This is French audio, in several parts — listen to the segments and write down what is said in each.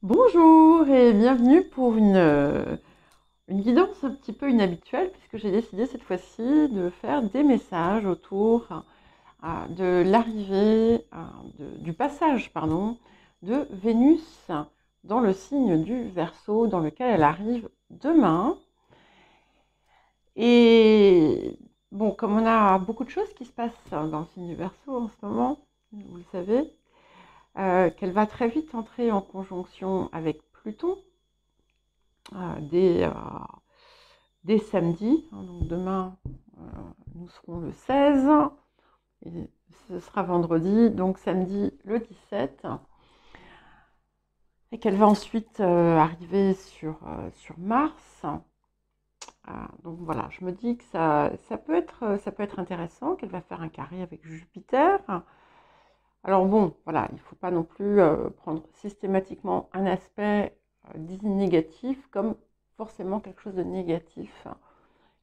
Bonjour et bienvenue pour une guidance un petit peu inhabituelle puisque j'ai décidé cette fois-ci de faire des messages autour de l'arrivée, du passage, pardon, de Vénus dans le signe du Verseau dans lequel elle arrive demain. Et bon, comme on a beaucoup de choses qui se passent dans le signe du Verseau en ce moment, vous le savez, qu'elle va très vite entrer en conjonction avec Pluton dès samedi. Donc demain, nous serons le 16 et ce sera vendredi, donc samedi le 17. Et qu'elle va ensuite arriver sur Mars. Donc voilà, je me dis que ça peut être intéressant, qu'elle va faire un carré avec Jupiter. Alors bon, voilà, il ne faut pas non plus prendre systématiquement un aspect dit négatif comme forcément quelque chose de négatif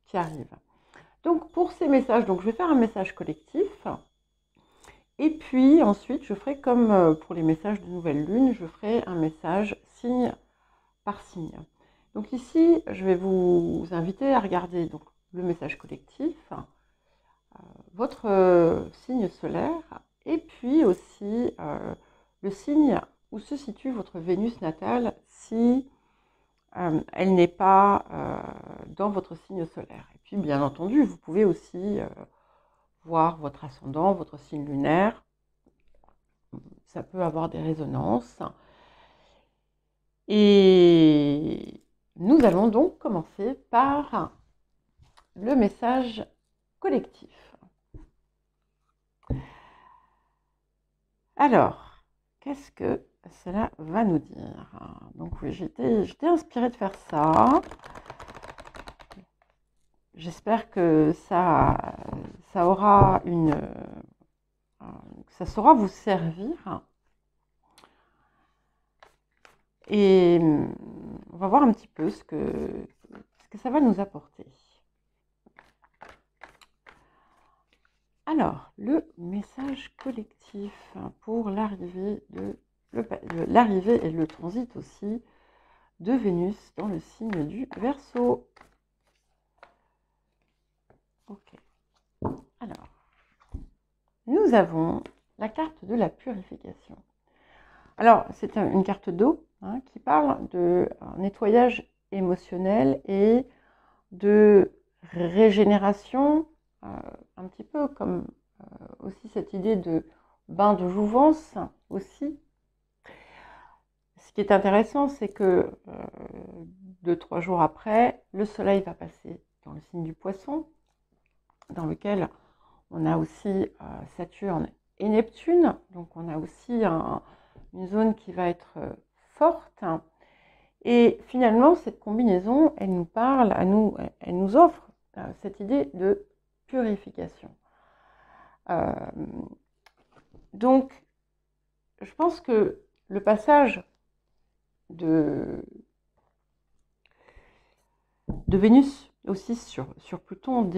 qui arrive. Donc pour ces messages, donc je vais faire un message collectif. Et puis ensuite, je ferai comme pour les messages de nouvelle lune, je ferai un message signe par signe. Donc ici, je vais vous inviter à regarder donc, le message collectif, votre signe solaire, et puis aussi le signe où se situe votre Vénus natale si elle n'est pas dans votre signe solaire. Et puis bien entendu, vous pouvez aussi voir votre ascendant, votre signe lunaire. Ça peut avoir des résonances. Et nous allons donc commencer par le message collectif. Alors, qu'est-ce que cela va nous dire? Donc oui, j'étais inspirée de faire ça. J'espère que ça aura ça saura vous servir. Et on va voir un petit peu ce que ça va nous apporter. Alors, le message collectif pour l'arrivée et le transit aussi de Vénus dans le signe du Verseau. Ok. Alors, nous avons la carte de la purification. Alors, c'est une carte d'eau qui parle de nettoyage émotionnel et de régénération, un petit peu comme aussi cette idée de bain de jouvence aussi. Ce qui est intéressant, c'est que 2-3 jours après, le soleil va passer dans le signe du Poisson, dans lequel on a aussi Saturne et Neptune. Donc on a aussi une zone qui va être forte. Et finalement, cette combinaison, elle nous parle, elle nous offre cette idée de purification. Donc, je pense que le passage de Vénus aussi sur Pluton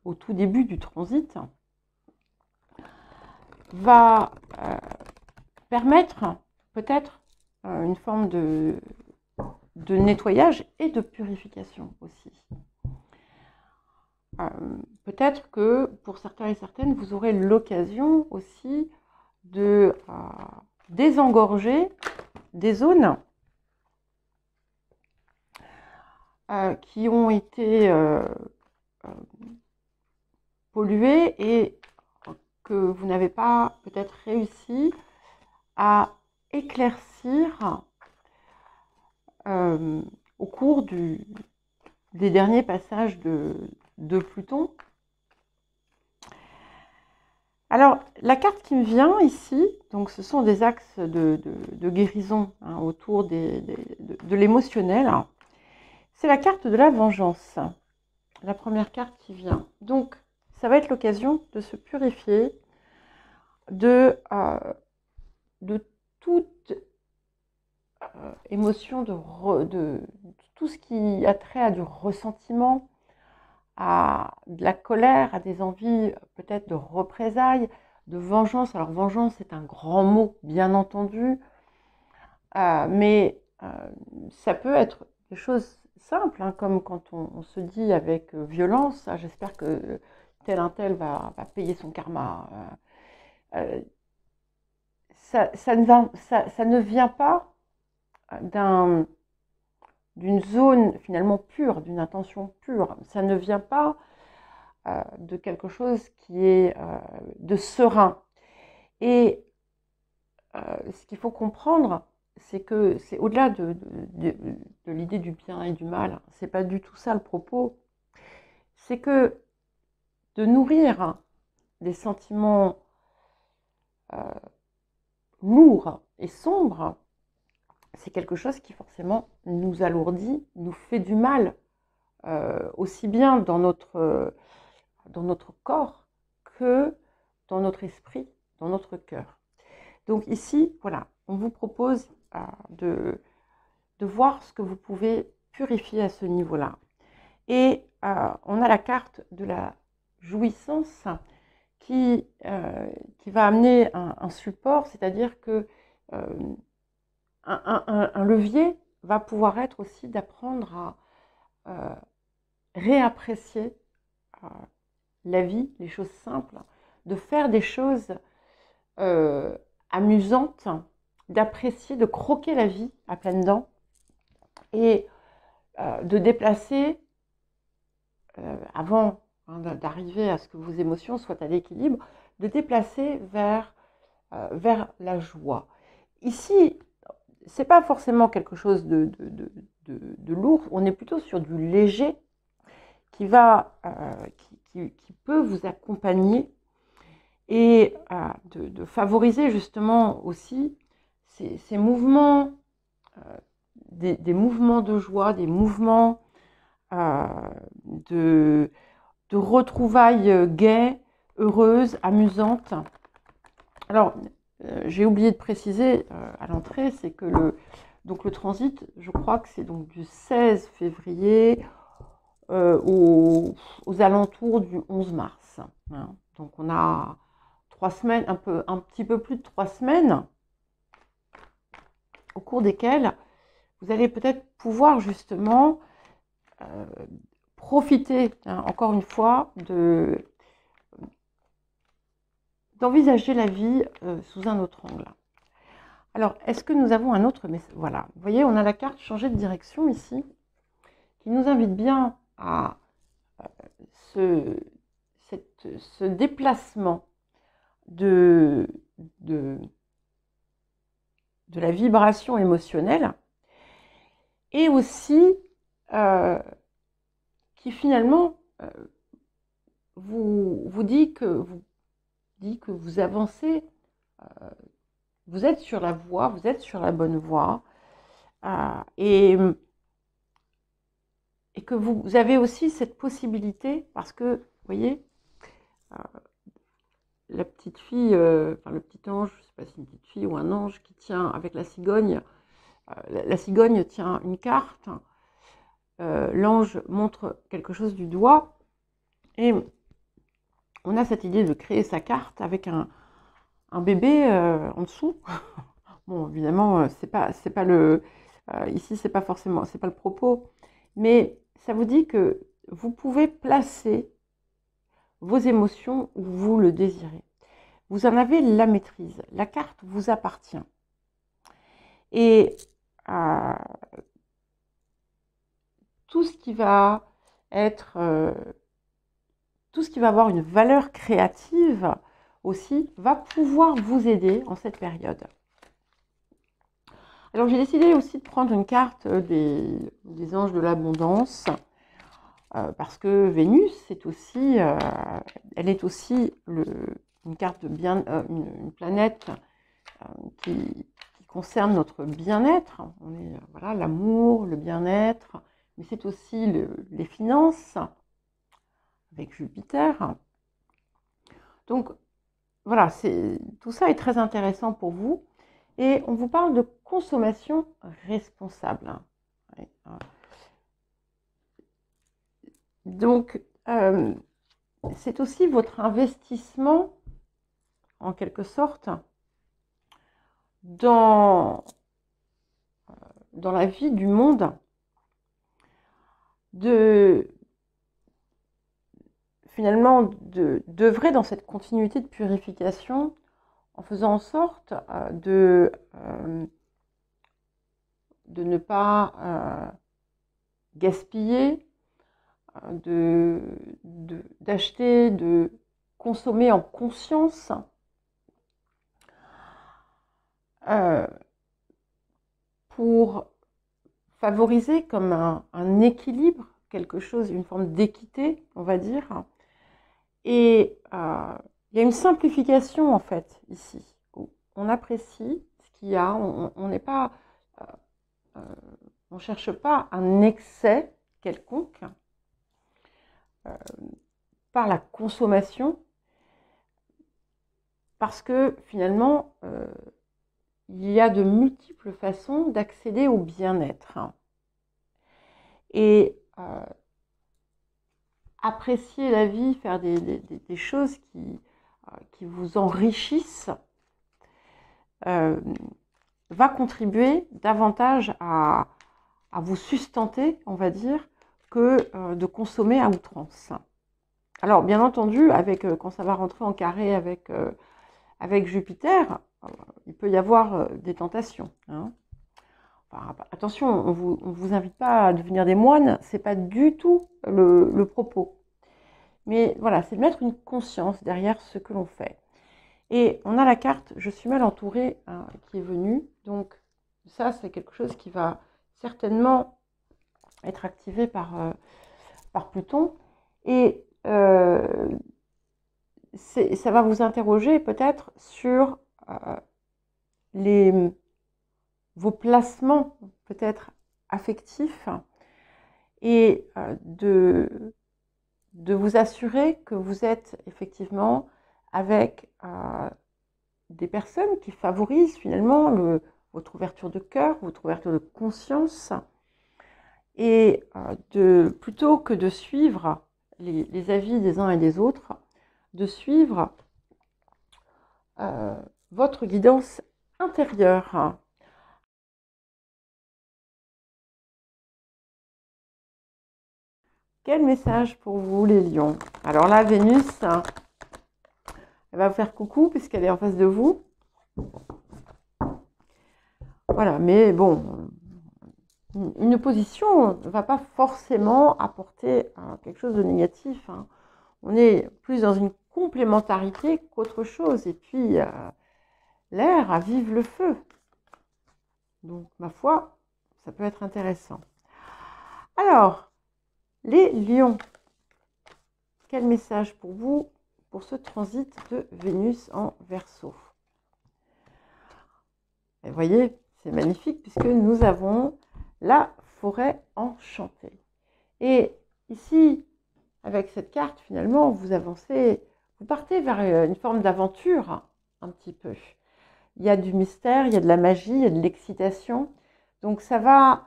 au tout début du transit va permettre peut-être une forme de nettoyage et de purification aussi. Peut-être que pour certains et certaines, vous aurez l'occasion aussi de désengorger des zones qui ont été polluées et que vous n'avez pas peut-être réussi à éclaircir au cours des derniers passages de Pluton. Alors, la carte qui me vient ici, donc ce sont des axes de guérison autour de l'émotionnel. C'est la carte de la vengeance, la première carte qui vient. Donc, ça va être l'occasion de se purifier de toute émotion, de tout ce qui a trait à du ressentiment, à de la colère, à des envies peut-être de représailles, de vengeance. Alors vengeance, c'est un grand mot, bien entendu. Mais ça peut être des choses simples, hein, comme quand on se dit avec violence, ah, j'espère que tel un tel va payer son karma. Euh, ça ne vient pas d'une zone finalement pure, d'une intention pure. Ça ne vient pas de quelque chose qui est de serein. Et ce qu'il faut comprendre, c'est que c'est au-delà de l'idée du bien et du mal. C'est pas du tout ça le propos. C'est que de nourrir des sentiments lourds et sombres, c'est quelque chose qui forcément nous alourdit, nous fait du mal, aussi bien dans notre corps que dans notre esprit, dans notre cœur. Donc ici, voilà, on vous propose de voir ce que vous pouvez purifier à ce niveau-là. Et on a la carte de la jouissance qui va amener un support, c'est-à-dire que un levier va pouvoir être aussi d'apprendre à réapprécier la vie, les choses simples, de faire des choses amusantes, d'apprécier, de croquer la vie à pleines dents et de déplacer, avant d'arriver à ce que vos émotions soient à l'équilibre, de déplacer vers la joie. Ici, c'est pas forcément quelque chose de lourd, on est plutôt sur du léger qui peut vous accompagner et de favoriser justement aussi ces mouvements, des mouvements de joie, des mouvements de retrouvailles gaies, heureuses, amusantes. Alors, j'ai oublié de préciser à l'entrée, c'est que le transit, je crois que c'est donc du 16 février aux alentours du 11 mars. Hein. Donc on a 3 semaines, un petit peu plus de 3 semaines, au cours desquelles vous allez peut-être pouvoir justement profiter, hein, encore une fois, d'envisager la vie sous un autre angle. Alors, est-ce que nous avons un autre message? Voilà, vous voyez, on a la carte changer de direction ici, qui nous invite bien à ce déplacement de la vibration émotionnelle et aussi qui finalement vous dit que vous avancez, vous êtes sur la voie, vous êtes sur la bonne voie et que vous avez aussi cette possibilité parce que, vous voyez, la petite fille, enfin le petit ange, je ne sais pas si c'est une petite fille ou un ange qui tient avec la cigogne, la cigogne tient une carte, l'ange montre quelque chose du doigt et on a cette idée de créer sa carte avec un bébé en dessous. Bon, évidemment, c'est pas le ici, c'est pas forcément, c'est pas le propos, mais ça vous dit que vous pouvez placer vos émotions où vous le désirez. Vous en avez la maîtrise. La carte vous appartient. Et tout ce qui va être, tout ce qui va avoir une valeur créative aussi, va pouvoir vous aider en cette période. Alors j'ai décidé aussi de prendre une carte des anges de l'abondance, parce que Vénus, c'est aussi, elle est aussi une carte de bien, une planète qui concerne notre bien-être. On est voilà, l'amour, le bien-être, mais c'est aussi les finances avec Jupiter. Donc voilà, tout ça est très intéressant pour vous. Et on vous parle de consommation responsable. Ouais. Donc, c'est aussi votre investissement, en quelque sorte, dans dans la vie du monde finalement d'œuvrer dans cette continuité de purification en faisant en sorte de ne pas gaspiller, d'acheter, de consommer en conscience, pour favoriser comme un équilibre, quelque chose, une forme d'équité, on va dire. Et il y a une simplification en fait ici. On apprécie ce qu'il y a, on n'est pas, on cherche pas un excès quelconque par la consommation, parce que finalement il y a de multiples façons d'accéder au bien-être. Et apprécier la vie, faire des choses qui vous enrichissent, va contribuer davantage à vous sustenter, on va dire, que de consommer à outrance. Alors, bien entendu, quand ça va rentrer en carré avec Jupiter, il peut y avoir des tentations. Hein. Enfin, attention, on vous invite pas à devenir des moines, c'est pas du tout le propos. Mais voilà, c'est de mettre une conscience derrière ce que l'on fait. Et on a la carte « Je suis mal entourée » qui est venue. Donc ça, c'est quelque chose qui va certainement être activé par Pluton. Et ça va vous interroger peut-être sur vos placements peut-être affectifs et de vous assurer que vous êtes effectivement avec des personnes qui favorisent finalement votre ouverture de cœur, votre ouverture de conscience, et plutôt que de suivre les avis des uns et des autres, de suivre votre guidance intérieure. Quel message pour vous, les lions? Alors là, Vénus, elle va vous faire coucou puisqu'elle est en face de vous. Voilà, mais bon, une opposition ne va pas forcément apporter quelque chose de négatif. Hein. On est plus dans une complémentarité qu'autre chose. Et puis, l'air avive le feu. Donc, ma foi, ça peut être intéressant. Alors, les lions, quel message pour vous pour ce transit de Vénus en Verseau? Et vous voyez, c'est magnifique puisque nous avons la forêt enchantée. Et ici, avec cette carte, finalement, vous avancez, vous partez vers une forme d'aventure, un petit peu. Il y a du mystère, il y a de la magie, il y a de l'excitation. Donc ça va,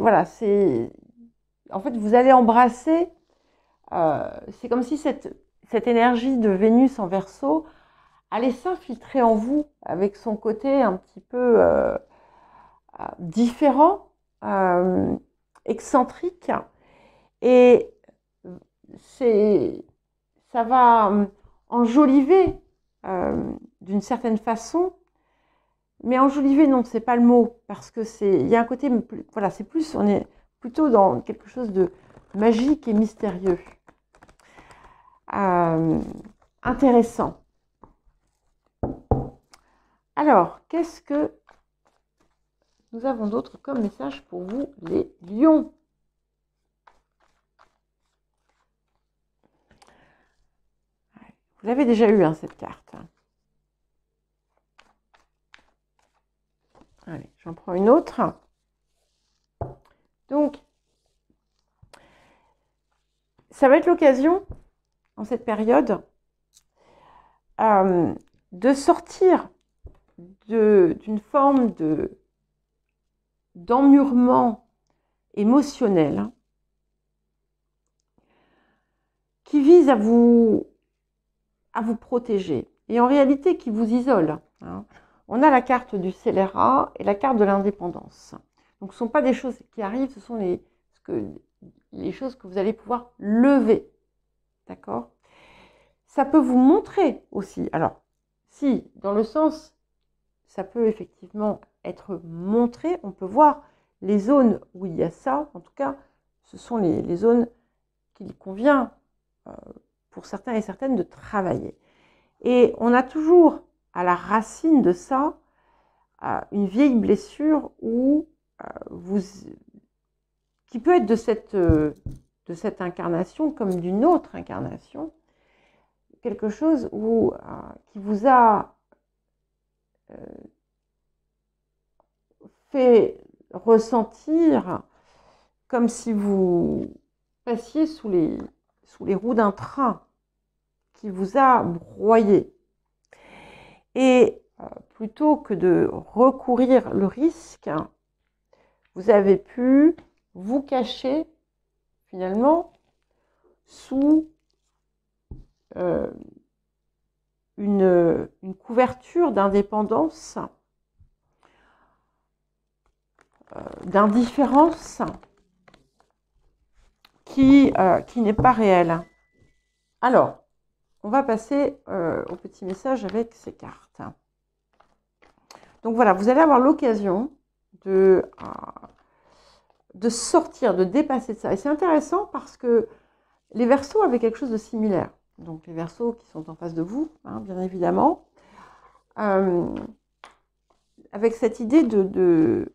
voilà, en fait, vous allez embrasser, c'est comme si cette énergie de Vénus en Verseau allait s'infiltrer en vous avec son côté un petit peu différent, excentrique, et ça va enjoliver d'une certaine façon, mais enjoliver, non, c'est pas le mot, parce que il y a un côté, voilà, c'est plus, on est plutôt dans quelque chose de magique et mystérieux, intéressant. Alors, qu'est-ce que nous avons d'autre comme message pour vous, les lions? Vous l'avez déjà eu, hein, cette carte. Allez, j'en prends une autre. Donc, ça va être l'occasion, en cette période, de sortir d'une forme d'emmurement émotionnel qui vise à vous protéger et en réalité qui vous isole. Hein. On a la carte du scélérat et la carte de l'indépendance. Donc, ce ne sont pas des choses qui arrivent, ce sont les choses que vous allez pouvoir lever. D'accord? Ça peut vous montrer aussi. Alors, si, dans le sens, ça peut effectivement être montré, on peut voir les zones où il y a ça. En tout cas, ce sont les zones qu'il convient pour certains et certaines de travailler. Et on a toujours à la racine de ça une vieille blessure qui peut être de cette incarnation comme d'une autre incarnation, quelque chose qui vous a fait ressentir comme si vous passiez sous les roues d'un train qui vous a broyé. Et plutôt que de recourir le risque, vous avez pu vous cacher finalement sous une couverture d'indépendance, d'indifférence qui n'est pas réelle. Alors, on va passer au petit message avec ces cartes. Donc voilà, vous allez avoir l'occasion de sortir, de dépasser de ça. Et c'est intéressant parce que les Verseaux avaient quelque chose de similaire. Donc les Verseaux qui sont en face de vous, hein, bien évidemment, avec cette idée de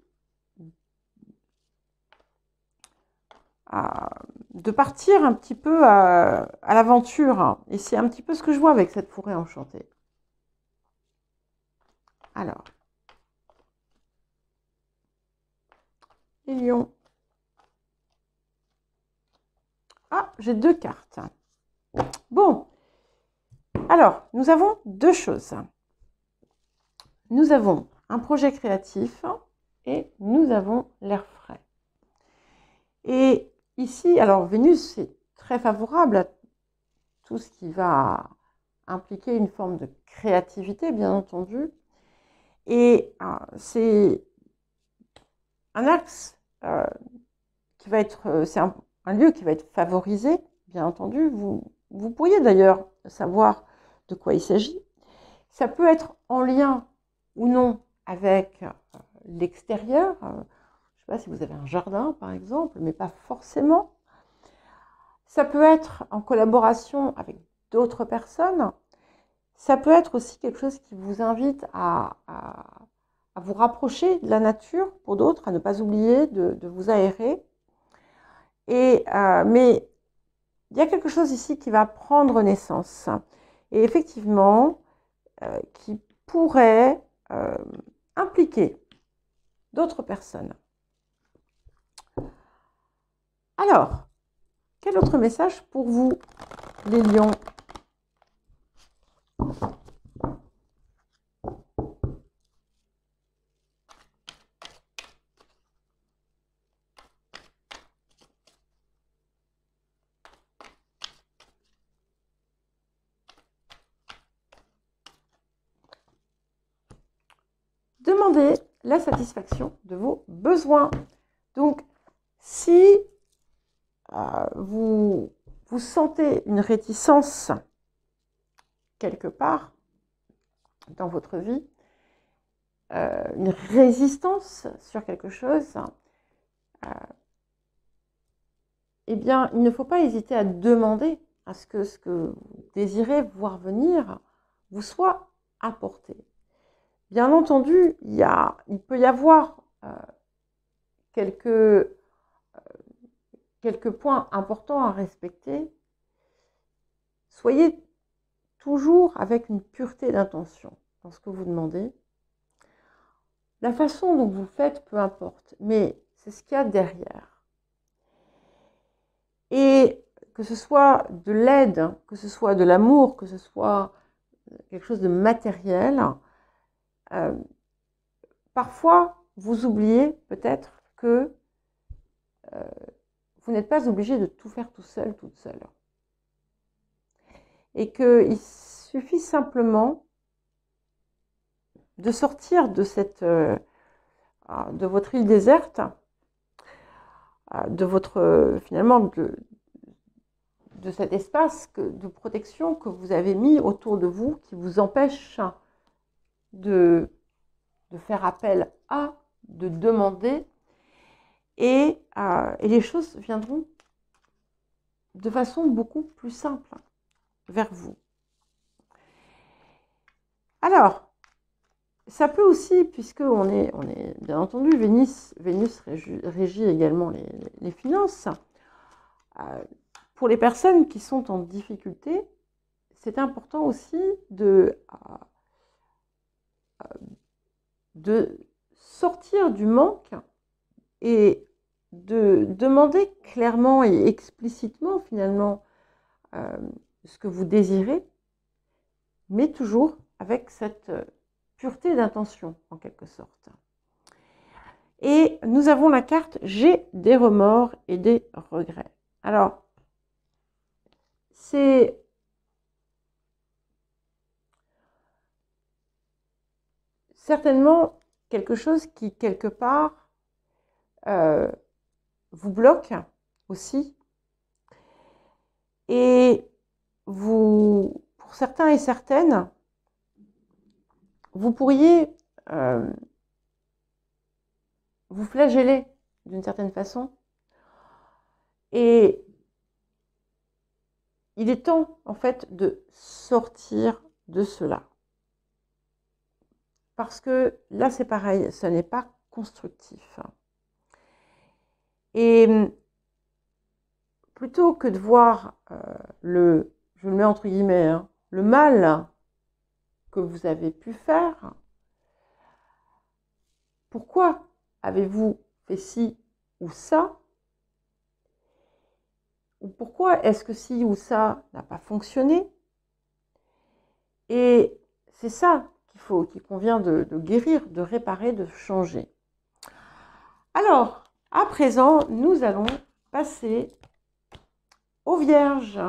partir un petit peu à l'aventure. Et c'est un petit peu ce que je vois avec cette forêt enchantée. Alors, les lions. Ah, j'ai 2 cartes. Bon, alors, nous avons 2 choses. Nous avons un projet créatif et nous avons l'air frais. Et ici, alors Vénus, c'est très favorable à tout ce qui va impliquer une forme de créativité, bien entendu. Et c'est un axe qui va être, c'est un lieu qui va être favorisé, bien entendu. Vous pourriez d'ailleurs savoir de quoi il s'agit. Ça peut être en lien ou non avec l'extérieur. Je ne sais pas si vous avez un jardin, par exemple, mais pas forcément. Ça peut être en collaboration avec d'autres personnes. Ça peut être aussi quelque chose qui vous invite à vous rapprocher de la nature, pour d'autres, à ne pas oublier de vous aérer. Mais il y a quelque chose ici qui va prendre naissance. Et effectivement, qui pourrait impliquer d'autres personnes. Alors, quel autre message pour vous, les lions ? Demandez la satisfaction de vos besoins. Donc, si vous sentez une réticence quelque part dans votre vie, une résistance sur quelque chose, eh bien, il ne faut pas hésiter à demander à ce que vous désirez voir venir vous soit apporté. Bien entendu, il peut y avoir quelques points importants à respecter. Soyez toujours avec une pureté d'intention dans ce que vous demandez. La façon dont vous faites, peu importe, mais c'est ce qu'il y a derrière. Et que ce soit de l'aide, que ce soit de l'amour, que ce soit quelque chose de matériel, parfois vous oubliez peut-être que vous n'êtes pas obligé de tout faire tout seul, toute seule. Et qu'il suffit simplement de sortir de votre île déserte de votre, finalement, de cet espace de protection que vous avez mis autour de vous, qui vous empêche de faire appel à, de demander, et les choses viendront de façon beaucoup plus simple vers vous. Alors, ça peut aussi, puisque on est bien entendu, Vénus régit également les finances. Pour les personnes qui sont en difficulté, c'est important aussi de sortir du manque et de demander clairement et explicitement finalement ce que vous désirez, mais toujours avec cette pureté d'intention en quelque sorte. Et nous avons la carte « J'ai des remords et des regrets ». Alors, c'est certainement quelque chose qui, quelque part, vous bloque aussi. Et vous, pour certains et certaines, vous pourriez vous flageller d'une certaine façon. Et il est temps, en fait, de sortir de cela. Parce que là, c'est pareil, ce n'est pas constructif. Et plutôt que de voir je le mets entre guillemets, hein, le mal que vous avez pu faire, pourquoi avez-vous fait ci ou ça? Ou pourquoi est-ce que ci ou ça n'a pas fonctionné? Et c'est ça qu'il convient de guérir, de réparer, de changer. Alors, à présent, nous allons passer aux Vierges.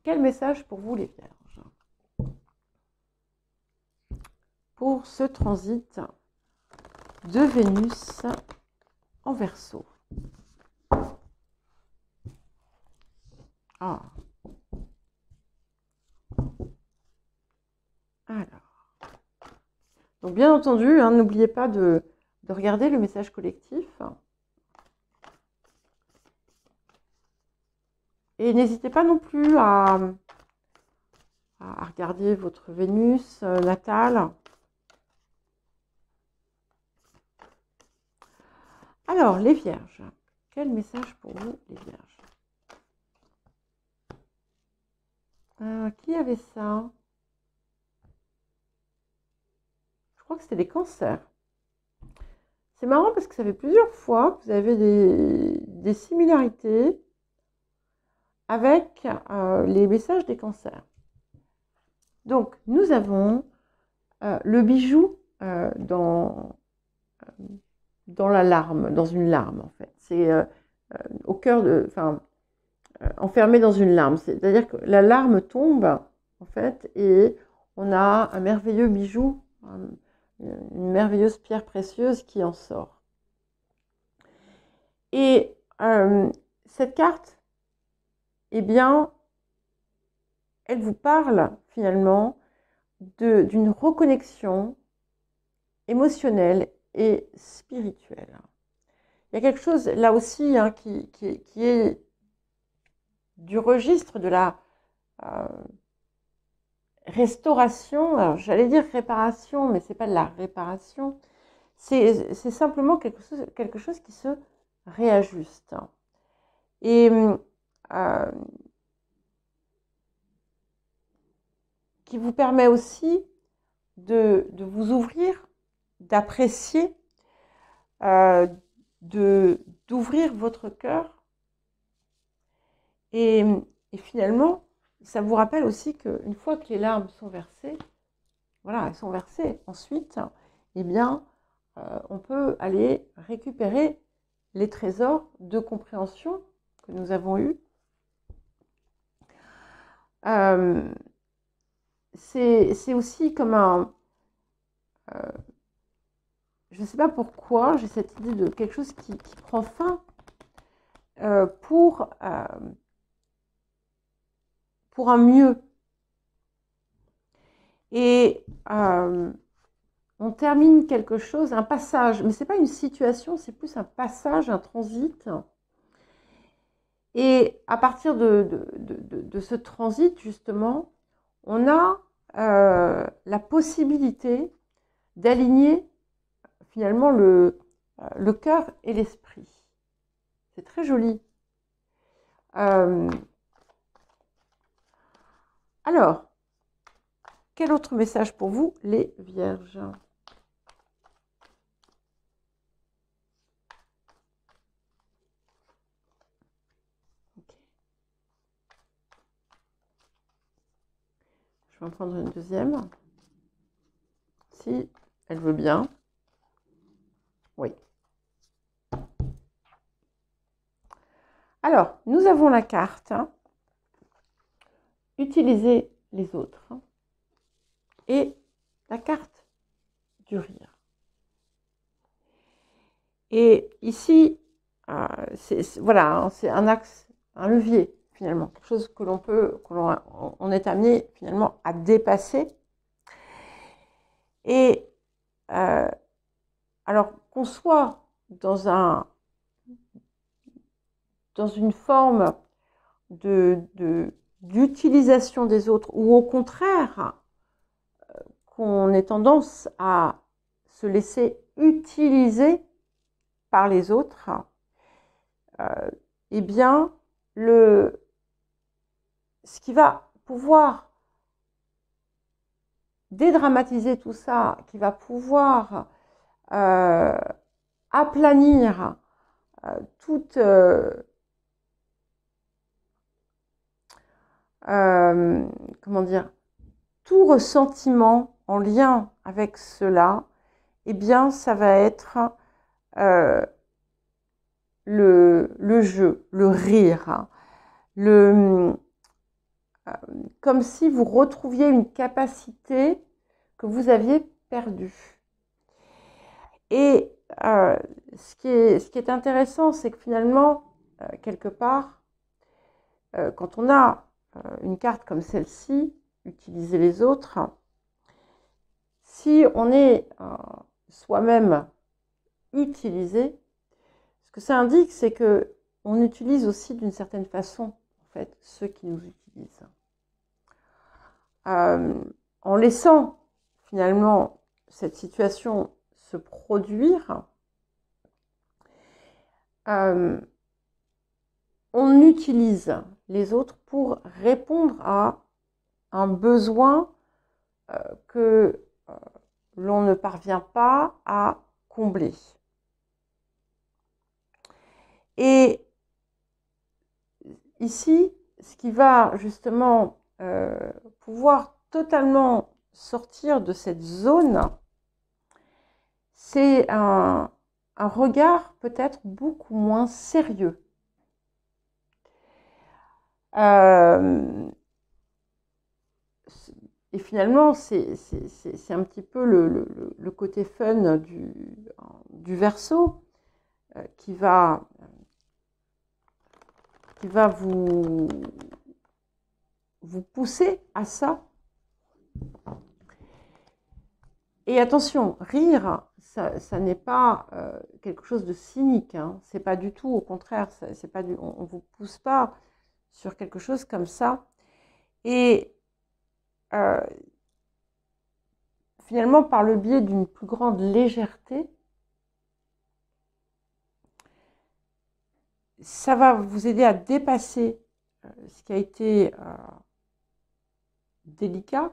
Quel message pour vous, les Vierges, pour ce transit de Vénus en Verseau? Ah. Alors. Donc, bien entendu, hein, n'oubliez pas de regarder le message collectif. Et n'hésitez pas non plus à regarder votre Vénus natale. Alors, les Vierges. Quel message pour vous, les Vierges? Qui avait ça? Je crois que c'était les Cancers. C'est marrant parce que ça fait plusieurs fois que vous avez des similarités avec les messages des Cancers. Donc, nous avons le bijou dans la larme, dans une larme en fait. C'est au cœur enfermé dans une larme. C'est-à-dire que la larme tombe en fait et on a un merveilleux bijou, une merveilleuse pierre précieuse qui en sort. Et cette carte, eh bien, elle vous parle finalement d'une reconnexion émotionnelle et spirituelle. Il y a quelque chose là aussi hein, qui est du registre de la restauration. Alors j'allais dire réparation, mais ce n'est pas de la réparation. C'est simplement quelque chose qui se réajuste. Et qui vous permet aussi de vous ouvrir, d'apprécier, d'ouvrir votre cœur. Et finalement, ça vous rappelle aussi qu'une fois que les larmes sont versées, voilà, elles sont versées. Ensuite, eh bien, on peut aller récupérer les trésors de compréhension que nous avons eus. C'est aussi comme je ne sais pas pourquoi, j'ai cette idée de quelque chose qui prend fin pour un mieux. Et on termine quelque chose, un passage, mais ce n'est pas une situation, c'est plus un passage, un transit. Et à partir de ce transit, justement, on a la possibilité d'aligner finalement le cœur et l'esprit. C'est très joli. Alors, quel autre message pour vous, les vierges? Je vais en prendre une deuxième. Si elle veut bien. Oui. Alors, nous avons la carte. Utiliser les autres. Et la carte du rire. Et ici, voilà, c'est un axe, un levier finalement, quelque chose que l'on peut, on est amené finalement à dépasser. Et alors qu'on soit dans une forme d'utilisation des autres, ou au contraire, qu'on ait tendance à se laisser utiliser par les autres, eh bien, ce qui va pouvoir dédramatiser tout ça, qui va pouvoir aplanir toute comment dire, tout ressentiment en lien avec cela, eh bien, ça va être le jeu, le rire, comme si vous retrouviez une capacité que vous aviez perdue. Et ce qui est intéressant, c'est que finalement, quelque part, quand on a une carte comme celle-ci, utiliser les autres, si on est soi-même utilisé, ce que ça indique, c'est que on utilise aussi d'une certaine façon, en fait, ceux qui nous utilisent. En laissant finalement cette situation se produire, on utilise les autres pour répondre à un besoin que l'on ne parvient pas à combler. Et ici, ce qui va justement pouvoir totalement sortir de cette zone, c'est un regard peut-être beaucoup moins sérieux. Et finalement, c'est un petit peu le côté fun du Verseau qui va vous pousser à ça. Et attention, rire, ça n'est pas quelque chose de cynique, hein. C'est pas du tout, au contraire, c'est pas on ne vous pousse pas sur quelque chose comme ça. Et finalement, par le biais d'une plus grande légèreté, ça va vous aider à dépasser ce qui a été délicat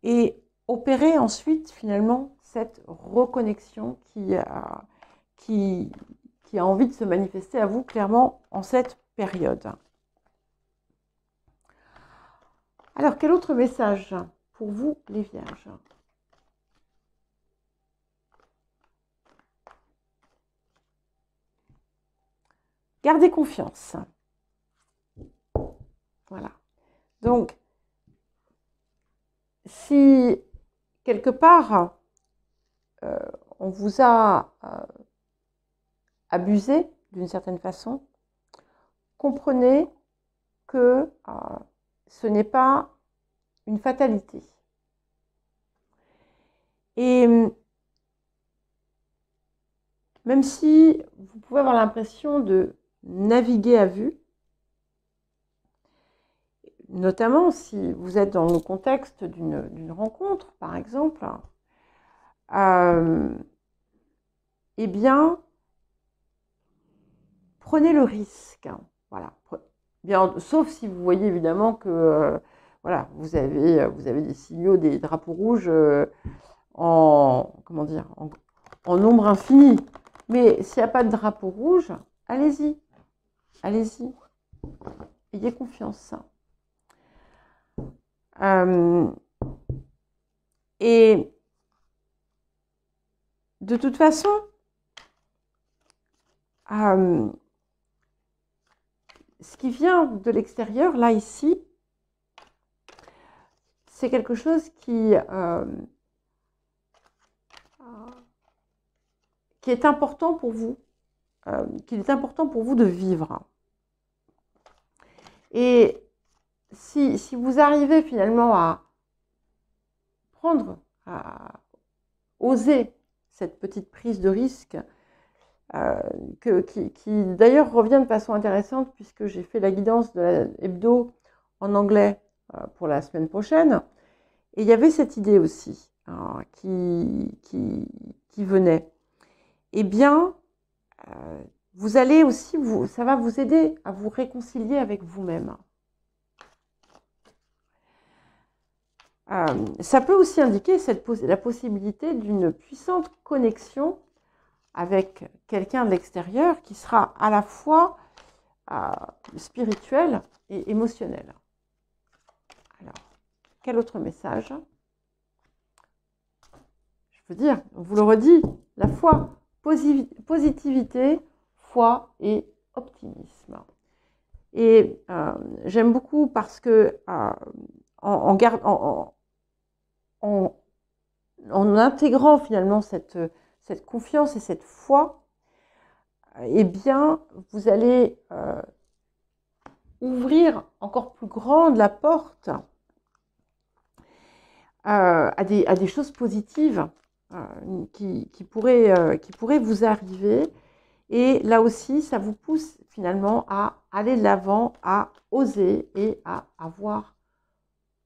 et opérer ensuite finalement cette reconnexion qui a envie de se manifester à vous clairement en cette période. Alors, quel autre message pour vous, les vierges? Gardez confiance. Voilà. Donc, si quelque part, on vous a abusé d'une certaine façon, comprenez que ce n'est pas une fatalité. Et même si vous pouvez avoir l'impression de naviguer à vue, notamment si vous êtes dans le contexte d'une rencontre, par exemple, eh bien, prenez le risque. Voilà. Bien, sauf si vous voyez évidemment que voilà, vous avez des signaux, des drapeaux rouges comment dire, en nombre infini. Mais s'il n'y a pas de drapeau rouge, allez-y. Allez-y. Ayez confiance. Et de toute façon, ce qui vient de l'extérieur, là, ici, c'est quelque chose qui est important pour vous, qu'il est important pour vous de vivre. Et si vous arrivez finalement à prendre, à oser cette petite prise de risque, qui d'ailleurs revient de façon intéressante puisque j'ai fait la guidance de la hebdo en anglais pour la semaine prochaine. Et il y avait cette idée aussi qui venait. Eh bien, vous allez aussi, ça va vous aider à vous réconcilier avec vous-même. Ça peut aussi indiquer la possibilité d'une puissante connexion avec quelqu'un de l'extérieur qui sera à la fois spirituel et émotionnel. Alors, quel autre message? Je veux dire, on vous le redit, la foi, positivité, foi et optimisme. Et j'aime beaucoup parce que en intégrant finalement cette confiance et cette foi, eh bien, vous allez ouvrir encore plus grande la porte à des choses positives qui pourraient vous arriver. Et là aussi, ça vous pousse finalement à aller de l'avant, à oser et à avoir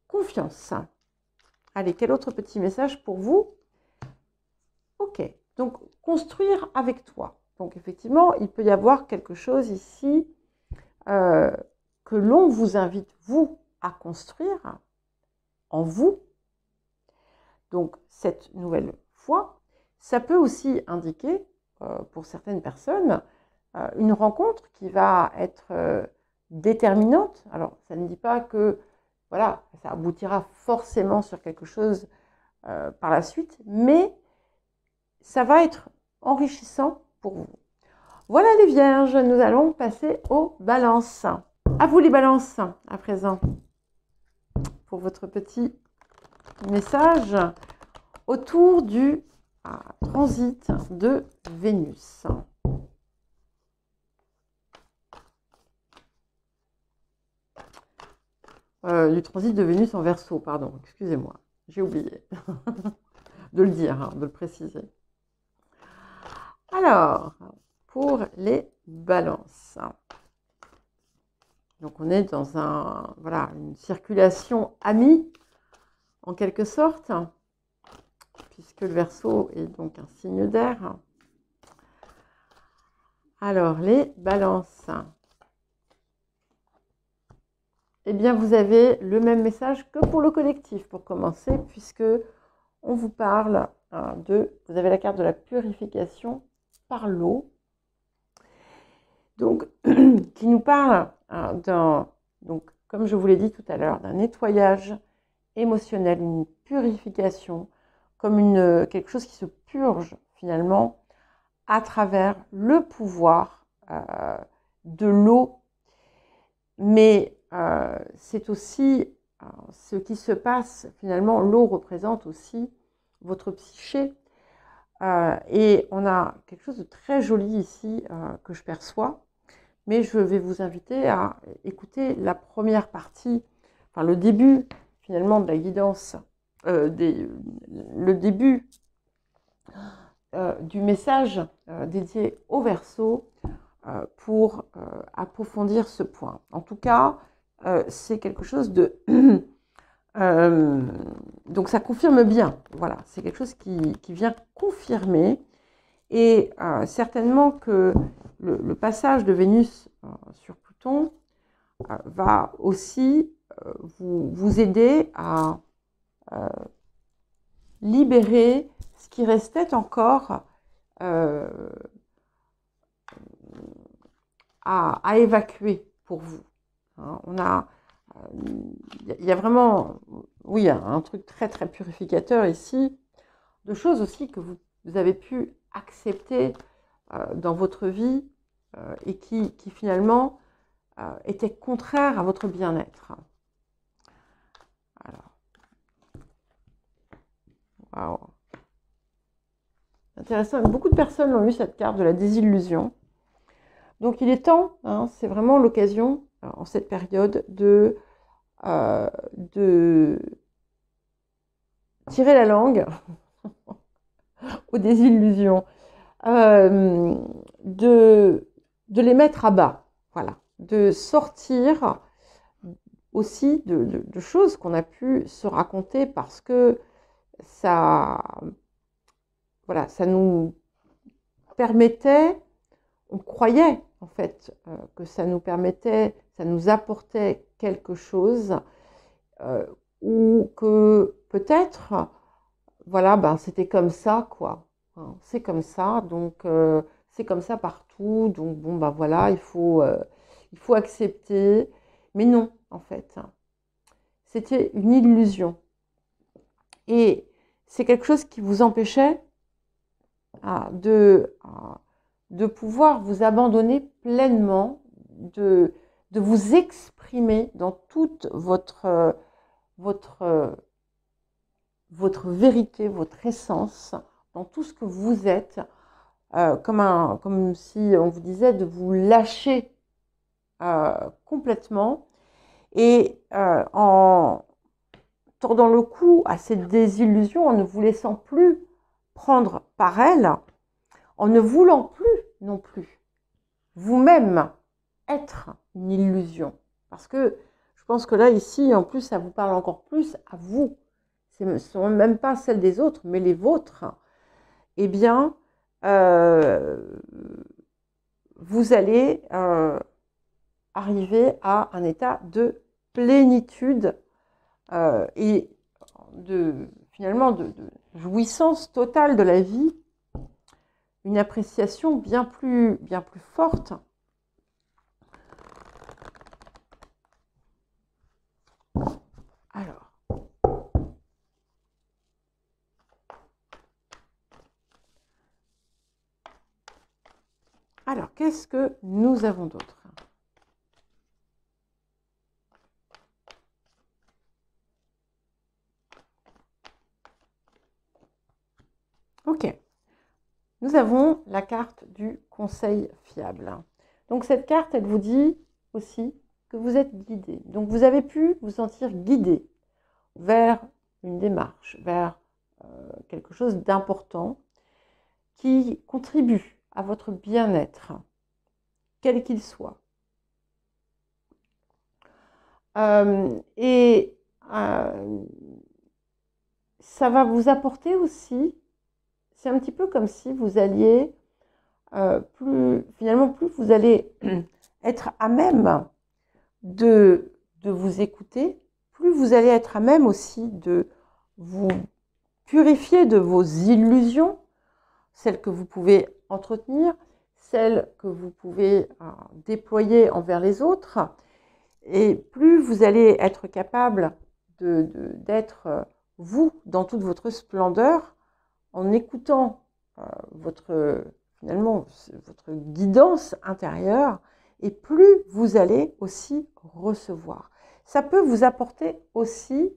confiance. Allez, quel autre petit message pour vous? Ok, donc construire avec toi. Donc effectivement, il peut y avoir quelque chose ici que l'on vous invite, vous, à construire en vous. Donc cette nouvelle foi, ça peut aussi indiquer, pour certaines personnes, une rencontre qui va être déterminante. Alors, ça ne dit pas que voilà, ça aboutira forcément sur quelque chose par la suite, mais ça va être enrichissant pour vous. Voilà les vierges, nous allons passer aux balances. À vous les balances, à présent, pour votre petit message autour du transit de Vénus. Du transit de Vénus en Verseau, pardon, excusez-moi, j'ai oublié de le dire, de le préciser. Alors, pour les balances. Donc on est dans une circulation amie, en quelque sorte, puisque le Verseau est donc un signe d'air. Alors, les balances. Eh bien, vous avez le même message que pour le collectif, pour commencer, puisque on vous parle vous avez la carte de la purification par l'eau, donc qui nous parle donc comme je vous l'ai dit tout à l'heure, d'un nettoyage émotionnel, une purification, comme quelque chose qui se purge finalement à travers le pouvoir de l'eau. Mais c'est aussi ce qui se passe finalement, l'eau représente aussi votre psyché, Et on a quelque chose de très joli ici que je perçois. Mais je vais vous inviter à écouter la première partie, enfin le début finalement de la guidance, le début du message dédié au Verseau pour approfondir ce point. En tout cas, c'est quelque chose de... donc ça confirme bien, voilà, c'est quelque chose qui vient confirmer. Et certainement que le passage de Vénus sur Pluton va aussi vous aider à libérer ce qui restait encore à évacuer pour vous. Hein, il y a vraiment, oui, un truc très très purificateur ici, de choses aussi que vous avez pu accepter dans votre vie et qui finalement étaient contraires à votre bien-être. Alors, waouh. Intéressant, beaucoup de personnes ont eu cette carte de la désillusion. Donc il est temps, hein, c'est vraiment l'occasion en cette période de tirer la langue aux désillusions, de les mettre à bas, voilà, de sortir aussi de choses qu'on a pu se raconter parce que ça, voilà, ça nous permettait, on croyait en fait que ça nous permettait, ça nous apportait quelque chose ou que peut-être, voilà, ben c'était comme ça quoi, hein, c'est comme ça, donc c'est comme ça partout, donc bon ben voilà, il faut accepter, mais non en fait, c'était une illusion et c'est quelque chose qui vous empêchait de pouvoir vous abandonner pleinement, de vous exprimer dans toute votre vérité, votre essence, dans tout ce que vous êtes, comme si on vous disait de vous lâcher complètement et en tordant le cou à cette désillusion, en ne vous laissant plus prendre par elle, en ne voulant plus non plus vous-même être une illusion. Parce que je pense que là, ici, en plus, ça vous parle encore plus à vous. Ce ne sont même pas celles des autres, mais les vôtres. Eh bien, vous allez arriver à un état de plénitude et finalement de jouissance totale de la vie, une appréciation bien plus forte. Alors, qu'est-ce que nous avons d'autre? Ok. Nous avons la carte du conseil fiable. Donc, cette carte, elle vous dit aussi que vous êtes guidé. Donc, vous avez pu vous sentir guidé vers une démarche, vers quelque chose d'important qui contribue à votre bien-être, quel qu'il soit. Et ça va vous apporter aussi, c'est un petit peu comme si vous alliez, finalement, plus vous allez être à même de vous écouter, plus vous allez être à même aussi de vous purifier de vos illusions, celles que vous pouvez entretenir, celles que vous pouvez déployer envers les autres, et plus vous allez être capable d'être vous dans toute votre splendeur, en écoutant finalement votre guidance intérieure, et plus vous allez aussi recevoir. Ça peut vous apporter aussi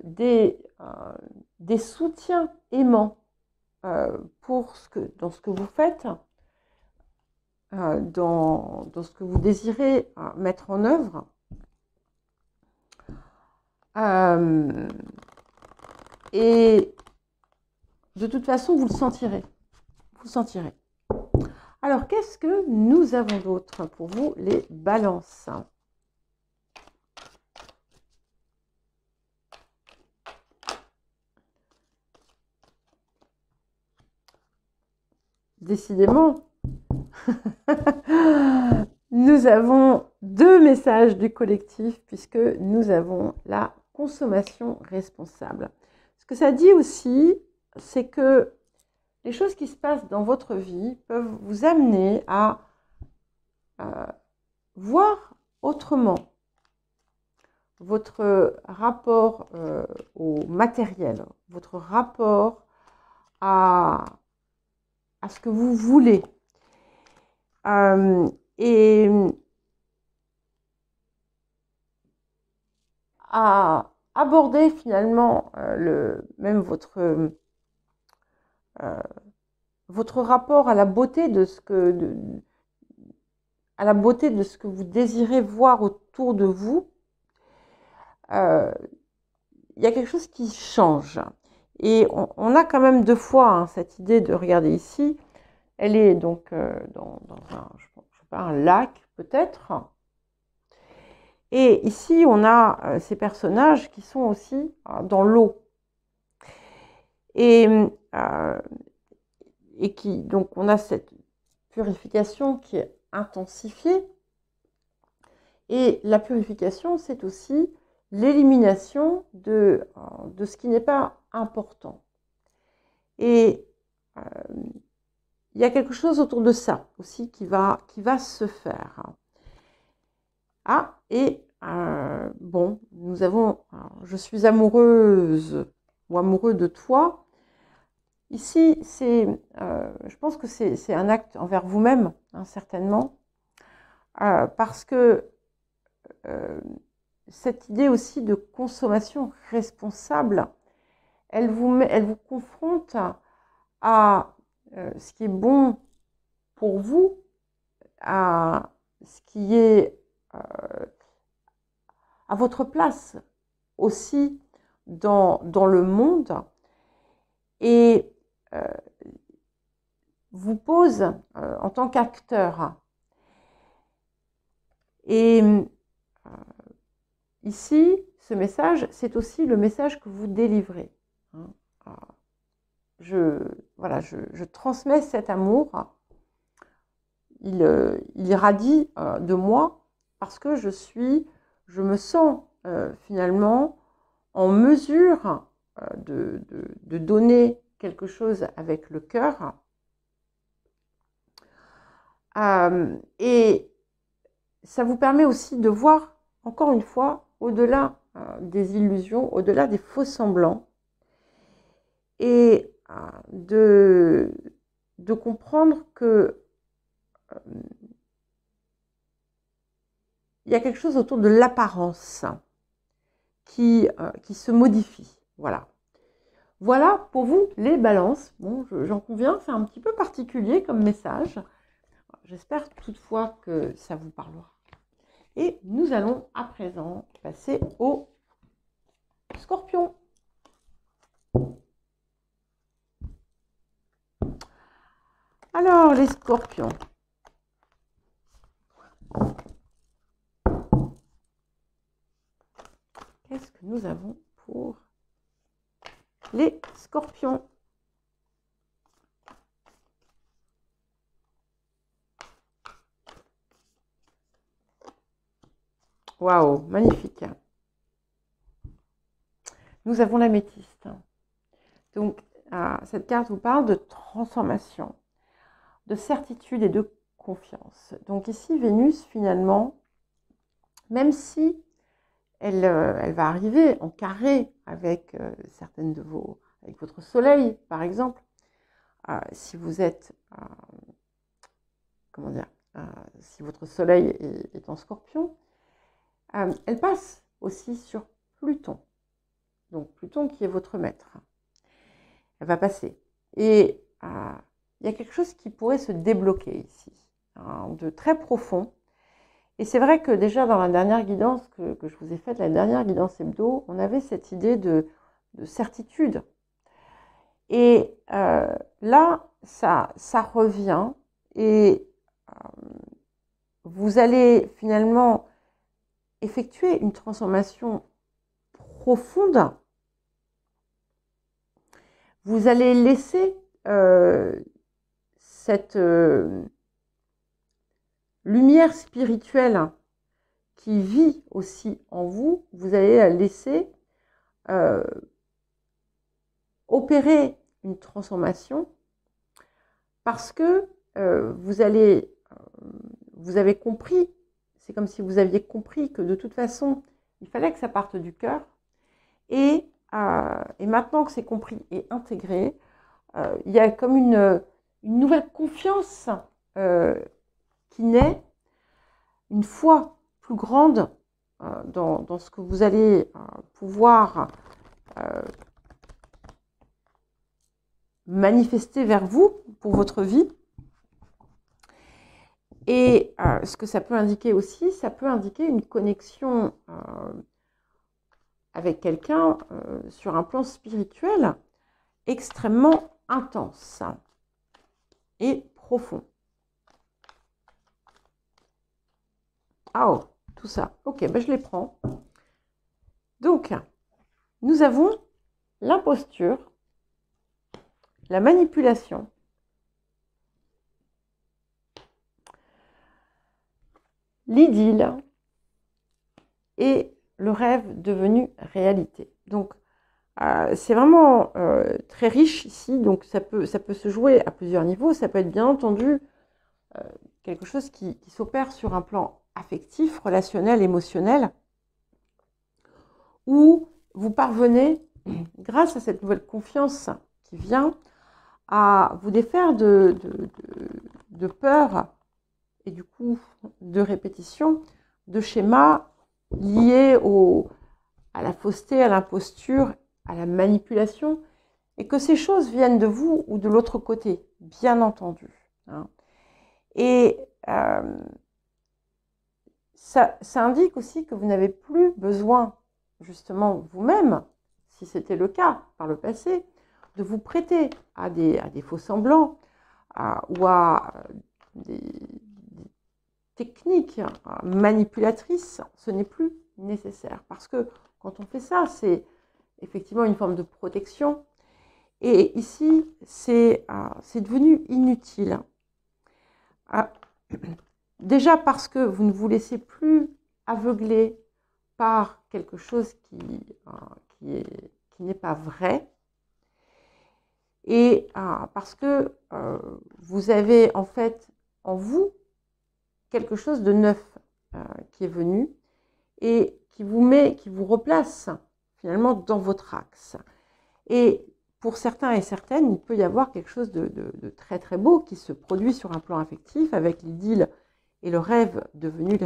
des soutiens aimants dans ce que vous faites, dans ce que vous désirez mettre en œuvre. Et de toute façon, vous le sentirez. Vous le sentirez. Alors, qu'est-ce que nous avons d'autre pour vous, les balances? Décidément, nous avons deux messages du collectif puisque nous avons la consommation responsable. Ce que ça dit aussi, c'est que les choses qui se passent dans votre vie peuvent vous amener à voir autrement votre rapport au matériel, votre rapport à ce que vous voulez. Et à aborder finalement même votre rapport à la beauté de ce que à la beauté de ce que vous désirez voir autour de vous. Il y a quelque chose qui change. Et on a quand même deux fois cette idée de regarder ici. Elle est donc dans je sais pas, un lac peut-être. Et ici, on a ces personnages qui sont aussi dans l'eau. Et qui, donc, on a cette purification qui est intensifiée. Et la purification, c'est aussi l'élimination de ce qui n'est pas important. Et il y a quelque chose autour de ça aussi qui va se faire. Ah, et bon, nous avons, je suis amoureuse ou amoureux de toi. Ici, je pense que c'est un acte envers vous-même, certainement, parce que cette idée aussi de consommation responsable, elle vous confronte à ce qui est bon pour vous, à ce qui est à votre place aussi dans le monde, et vous pose en tant qu'acteur. Et ici, ce message, c'est aussi le message que vous délivrez. Je transmets cet amour. Il irradie de moi parce que je me sens finalement en mesure de donner quelque chose avec le cœur. Et ça vous permet aussi de voir, encore une fois, au-delà des illusions, au-delà des faux semblants, et de comprendre que il y a quelque chose autour de l'apparence qui se modifie. Voilà. Voilà pour vous les balances. Bon, j'en conviens, c'est un petit peu particulier comme message. J'espère toutefois que ça vous parlera. Et nous allons à présent passer au Scorpion. Alors, les Scorpions. Qu'est-ce que nous avons pour les Scorpions? Waouh, magnifique. Nous avons l'améthyste. Donc, cette carte vous parle de transformation, de certitude et de confiance. Donc ici, Vénus, finalement, même si elle va arriver en carré avec certaines de avec votre soleil, par exemple, si vous êtes, comment dire, si votre soleil est en Scorpion, elle passe aussi sur Pluton. Donc Pluton qui est votre maître. Elle va passer. Et il y a quelque chose qui pourrait se débloquer ici, hein, de très profond. Et c'est vrai que déjà dans la dernière guidance que je vous ai faite, la dernière guidance hebdo, on avait cette idée de certitude. Et là, ça revient et vous allez finalement effectuer une transformation profonde. Vous allez laisser cette lumière spirituelle qui vit aussi en vous, vous allez la laisser opérer une transformation parce que vous avez compris, c'est comme si vous aviez compris que de toute façon, il fallait que ça parte du cœur. Et maintenant que c'est compris et intégré, il y a comme une nouvelle confiance qui naît, une foi plus grande dans ce que vous allez pouvoir manifester vers vous pour votre vie. Et ce que ça peut indiquer aussi, ça peut indiquer une connexion avec quelqu'un sur un plan spirituel extrêmement intense et profond. Ah oh, tout ça. Ok, ben je les prends. Donc, nous avons l'imposture, la manipulation, l'idylle et le rêve devenu réalité. Donc, c'est vraiment très riche ici, donc ça peut se jouer à plusieurs niveaux. Ça peut être bien entendu quelque chose qui s'opère sur un plan affectif, relationnel, émotionnel, où vous parvenez, grâce à cette nouvelle confiance qui vient, à vous défaire de peur et du coup de répétition, de schémas liés à la fausseté, à l'imposture, à la manipulation, et que ces choses viennent de vous ou de l'autre côté, bien entendu. Hein. Et ça indique aussi que vous n'avez plus besoin, justement vous-même, si c'était le cas par le passé, de vous prêter à des faux semblants ou à des techniques manipulatrices. Ce n'est plus nécessaire. Parce que quand on fait ça, c'est effectivement une forme de protection. Et ici, c'est devenu inutile. Déjà parce que vous ne vous laissez plus aveugler par quelque chose qui n'est pas vrai. Et parce que vous avez en fait en vous quelque chose de neuf qui est venu et qui vous replace finalement dans votre axe. Et pour certains et certaines, il peut y avoir quelque chose de très très beau qui se produit sur un plan affectif avec l'idylle et le rêve devenu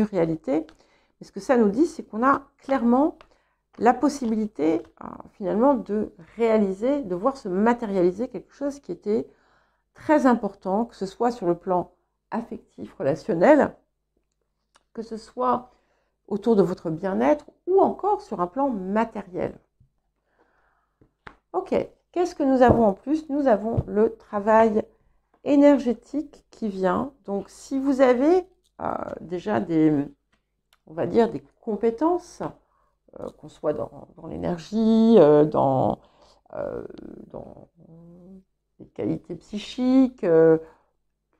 réalité. Mais ce que ça nous dit, c'est qu'on a clairement la possibilité finalement de réaliser, de voir se matérialiser quelque chose qui était très important, que ce soit sur le plan affectif, relationnel, que ce soit autour de votre bien-être ou encore sur un plan matériel. Ok, qu'est-ce que nous avons en plus? Nous avons le travail énergétique qui vient. Donc, si vous avez déjà on va dire, des compétences, qu'on soit dans l'énergie, dans les qualités psychiques, peu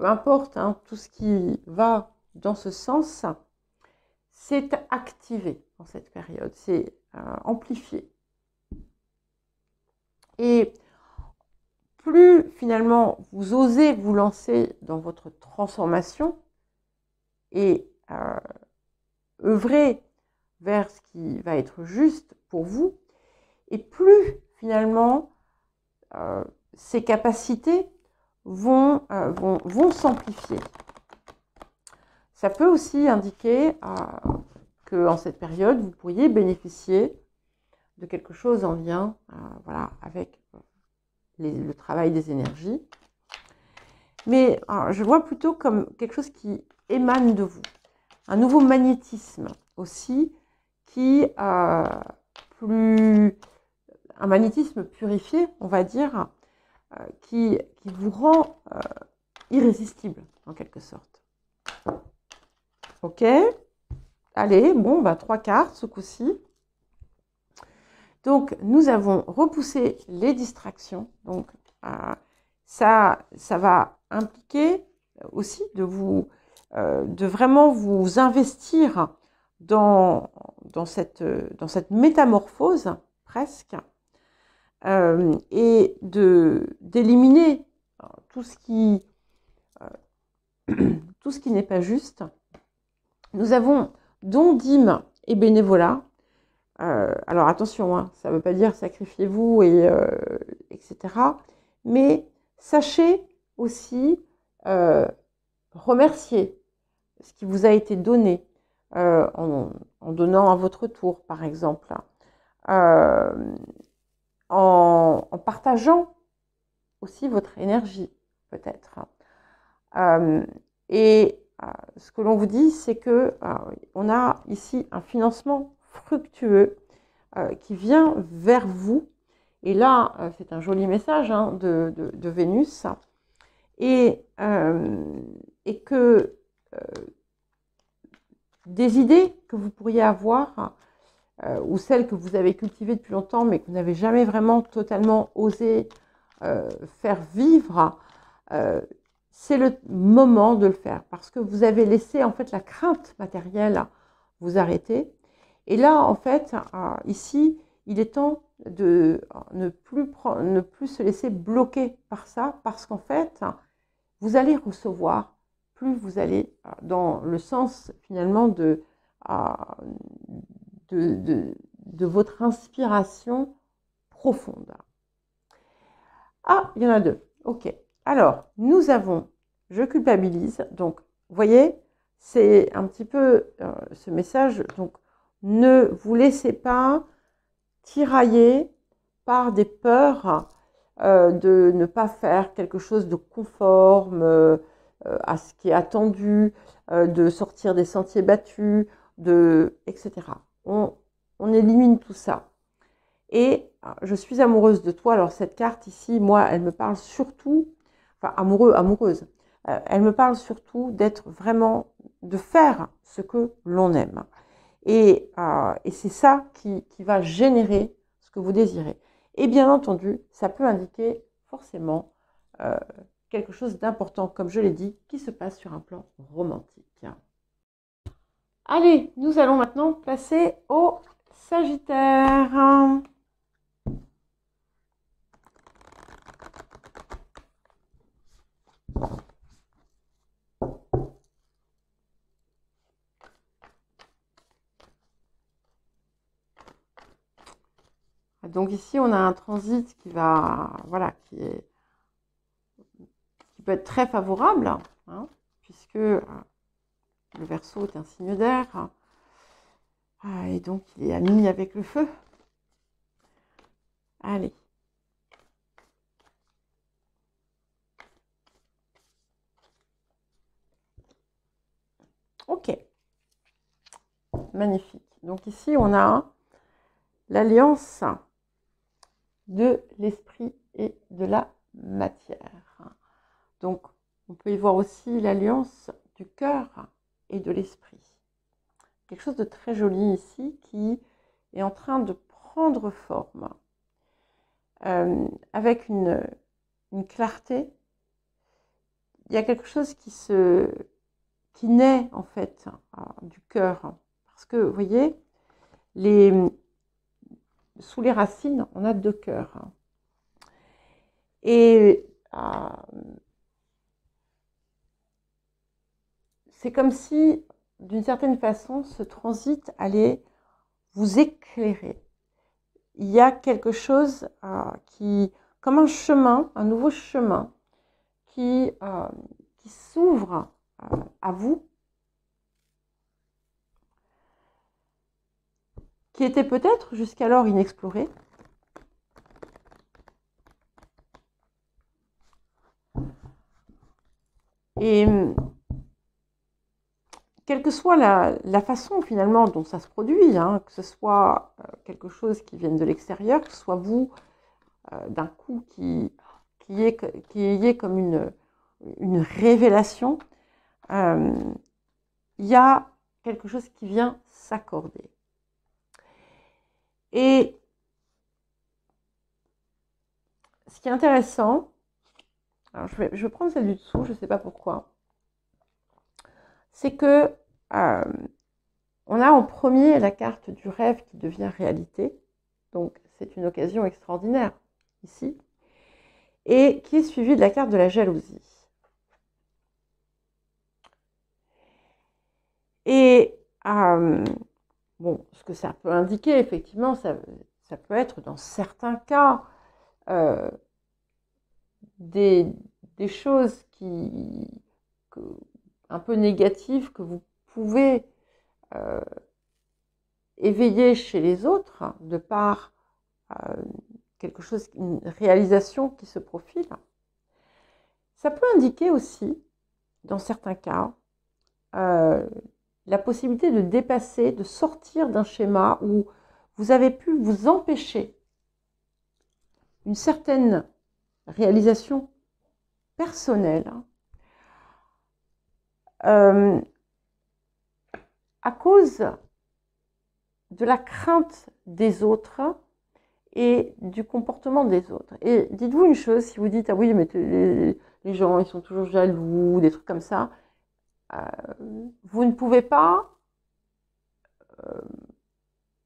importe, hein, tout ce qui va dans ce sens, c'est activé en cette période, c'est amplifié. Et plus finalement vous osez vous lancer dans votre transformation et œuvrer vers ce qui va être juste pour vous, et plus finalement ces capacités vont s'amplifier. Ça peut aussi indiquer qu'en cette période, vous pourriez bénéficier de quelque chose en lien avec le travail des énergies. Mais je vois plutôt comme quelque chose qui émane de vous. Un nouveau magnétisme aussi, un magnétisme purifié, on va dire, qui vous rend irrésistible, en quelque sorte. Ok? Allez, bon, 3 cartes ce coup-ci. Donc, nous avons repoussé les distractions. Donc, ça va impliquer aussi de vraiment vous investir dans cette métamorphose, presque, et d'éliminer tout ce qui n'est pas juste. Nous avons don, dîme et bénévolat. Alors attention, hein, ça ne veut pas dire sacrifiez-vous, etc. Mais sachez aussi remercier ce qui vous a été donné en donnant à votre tour, par exemple, en partageant aussi votre énergie, peut-être. Ce que l'on vous dit, c'est que on a ici un financement fructueux qui vient vers vous. Et là, c'est un joli message hein, de Vénus. Et que des idées que vous pourriez avoir, ou celles que vous avez cultivées depuis longtemps, mais que vous n'avez jamais vraiment totalement osé faire vivre, c'est le moment de le faire. Parce que vous avez laissé en fait la crainte matérielle vous arrêter. Et là, en fait, ici, il est temps de ne plus se laisser bloquer par ça, parce qu'en fait, vous allez recevoir, plus vous allez dans le sens finalement de votre inspiration profonde. Ah, il y en a deux. Ok. Alors, nous avons, je culpabilise. Donc, vous voyez, c'est un petit peu ce message. Donc, ne vous laissez pas tirailler par des peurs de ne pas faire quelque chose de conforme à ce qui est attendu, de sortir des sentiers battus, etc. On élimine tout ça. Et je suis amoureuse de toi. Alors cette carte ici, moi, elle me parle surtout, enfin amoureuse, elle me parle surtout d'être vraiment, de faire ce que l'on aime. Et c'est ça qui va générer ce que vous désirez. Et bien entendu, ça peut indiquer forcément quelque chose d'important, comme je l'ai dit, qui se passe sur un plan romantique. Allez, nous allons maintenant passer au Sagittaire. Donc ici, on a un transit qui va, voilà, qui peut être très favorable, hein, puisque le Verseau est un signe d'air, et donc il est ami avec le feu. Allez. Ok. Magnifique. Donc ici, on a l'alliance de l'esprit et de la matière. Donc, on peut y voir aussi l'alliance du cœur et de l'esprit. Quelque chose de très joli ici qui est en train de prendre forme avec une clarté. Il y a quelque chose qui naît en fait du cœur. Parce que, vous voyez, sous les racines, on a 2 cœurs. Et c'est comme si, d'une certaine façon, ce transit allait vous éclairer. Il y a quelque chose comme un chemin, un nouveau chemin, qui s'ouvre à vous, qui était peut-être jusqu'alors inexploré. Et quelle que soit la façon finalement dont ça se produit, hein, que ce soit quelque chose qui vienne de l'extérieur, que ce soit vous, d'un coup, qui ayez comme une révélation, il y a quelque chose qui vient s'accorder. Et ce qui est intéressant, alors je vais prendre celle du dessous, je ne sais pas pourquoi, c'est que on a en premier la carte du rêve qui devient réalité. Donc c'est une occasion extraordinaire ici. Et qui est suivie de la carte de la jalousie. Et bon, ce que ça peut indiquer, effectivement, ça peut être dans certains cas des choses un peu négatives que vous pouvez éveiller chez les autres de par quelque chose, une réalisation qui se profile. Ça peut indiquer aussi, dans certains cas, la possibilité de dépasser, de sortir d'un schéma où vous avez pu vous empêcher une certaine réalisation personnelle à cause de la crainte des autres et du comportement des autres. Et dites-vous une chose, si vous dites « Ah oui, mais les gens, ils sont toujours jaloux », des trucs comme ça, vous ne pouvez pas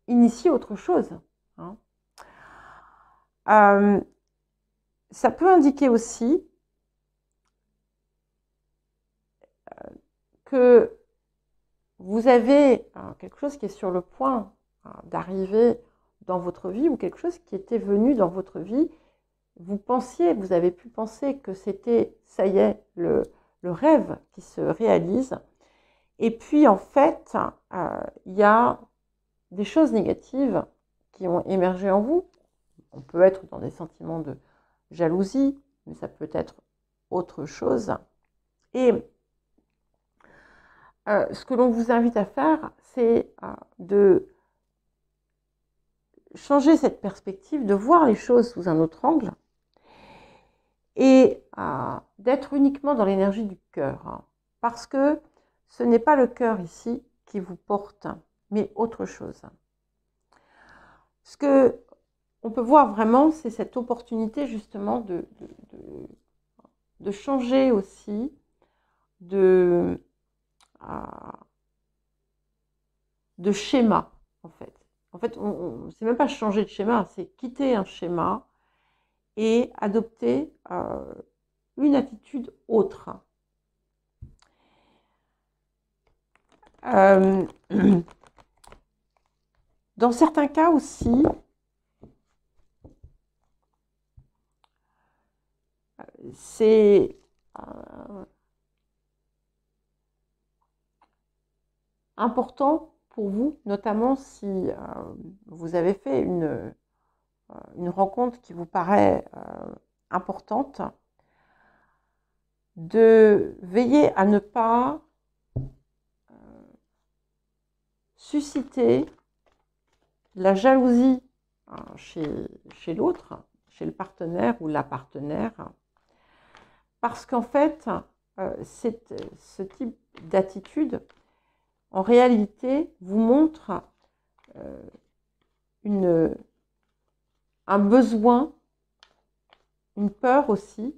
initier autre chose. Hein. Ça peut indiquer aussi que vous avez quelque chose qui est sur le point d'arriver dans votre vie ou quelque chose qui était venu dans votre vie. Vous pensiez, vous avez pu penser que c'était, ça y est, le rêve qui se réalise. Et puis, en fait, il y a des choses négatives qui ont émergé en vous. On peut être dans des sentiments de jalousie, mais ça peut être autre chose. Et ce que l'on vous invite à faire, c'est de changer cette perspective, de voir les choses sous un autre angle et d'être uniquement dans l'énergie du cœur. Hein, parce que ce n'est pas le cœur ici qui vous porte, mais autre chose. Ce que on peut voir vraiment, c'est cette opportunité justement de changer aussi, de schéma en fait. En fait, c'est même pas changer de schéma, c'est quitter un schéma et adopter une attitude autre. Dans certains cas aussi, c'est important pour vous, notamment si vous avez fait une rencontre qui vous paraît importante, de veiller à ne pas susciter la jalousie chez l'autre, chez le partenaire ou la partenaire, parce qu'en fait, ce type d'attitude, en réalité, vous montre un besoin, une peur aussi,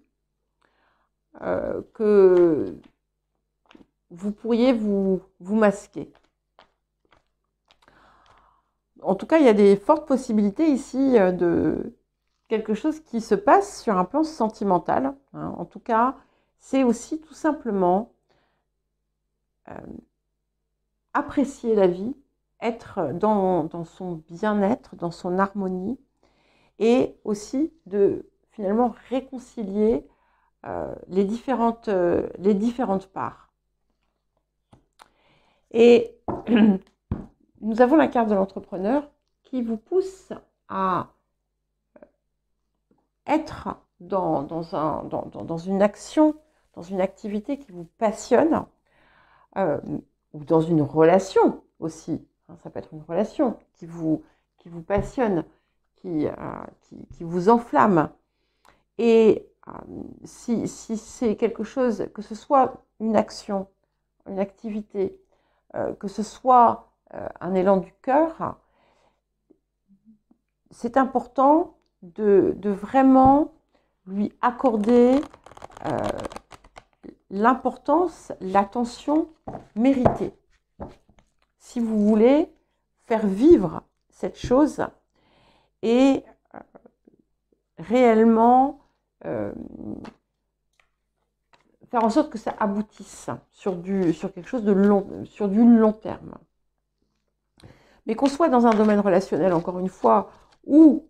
que vous pourriez vous masquer. En tout cas, il y a des fortes possibilités ici de quelque chose qui se passe sur un plan sentimental. Hein. En tout cas, c'est aussi tout simplement apprécier la vie, être dans son bien-être, dans son harmonie, et aussi de finalement réconcilier les différentes parts. Et nous avons la carte de l'entrepreneur qui vous pousse à être dans une action, dans une activité qui vous passionne, ou dans une relation aussi, hein, ça peut être une relation qui vous passionne, qui vous enflamme. Et si c'est quelque chose, que ce soit une action, une activité, que ce soit un élan du cœur, c'est important de vraiment lui accorder l'importance, l'attention méritée. Si vous voulez faire vivre cette chose et réellement faire en sorte que ça aboutisse sur quelque chose de long, sur du long terme. Mais qu'on soit dans un domaine relationnel, encore une fois, ou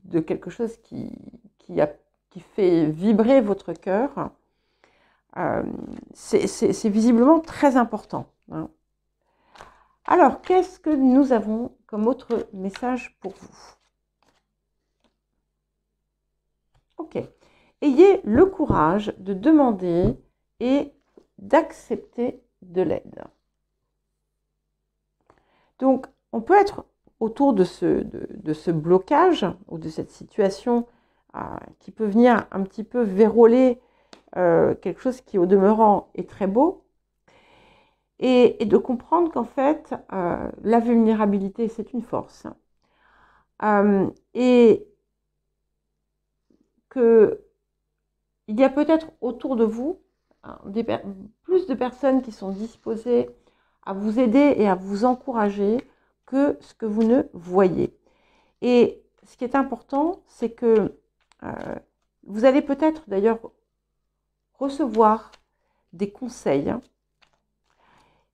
de quelque chose qui fait vibrer votre cœur, c'est visiblement très important. Hein. Alors, qu'est-ce que nous avons comme autre message pour vous? Ok. Ayez le courage de demander et d'accepter de l'aide. Donc, on peut être autour de ce blocage ou de cette situation qui peut venir un petit peu verrouiller quelque chose qui, au demeurant, est très beau. Et de comprendre qu'en fait, la vulnérabilité, c'est une force. Et qu'il y a peut-être autour de vous plus de personnes qui sont disposées à vous aider et à vous encourager que ce que vous ne voyez. Et ce qui est important, c'est que vous allez peut-être d'ailleurs recevoir des conseils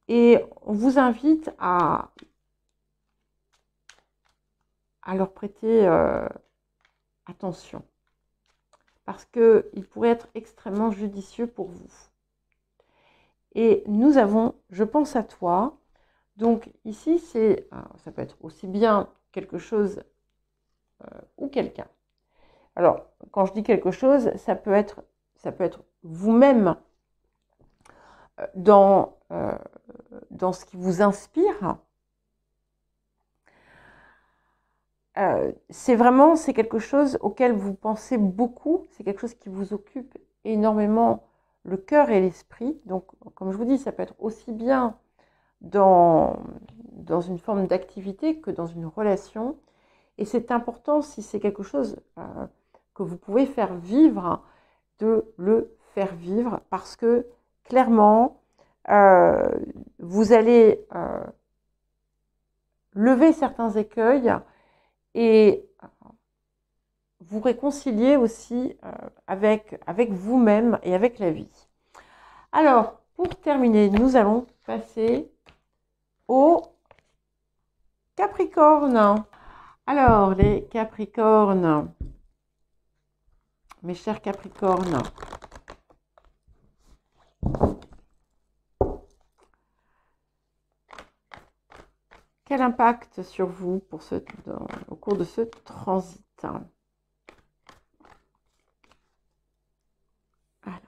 et on vous invite à leur prêter attention parce qu'il pourrait être extrêmement judicieux pour vous. Et nous avons « Je pense à toi ». Donc ici, ça peut être aussi bien quelque chose ou quelqu'un. Alors, quand je dis quelque chose, ça peut être vous-même dans ce qui vous inspire. C'est quelque chose auquel vous pensez beaucoup, c'est quelque chose qui vous occupe énormément le cœur et l'esprit. Donc, comme je vous dis, ça peut être aussi bien dans une forme d'activité que dans une relation. Et c'est important, si c'est quelque chose que vous pouvez faire vivre, de le faire vivre parce que clairement, vous allez lever certains écueils et vous réconcilier aussi avec vous-même et avec la vie. Alors, pour terminer, nous allons passer au Capricorne. Alors, les Capricornes, mes chers Capricornes, quel impact sur vous au cours de ce transit? Alors,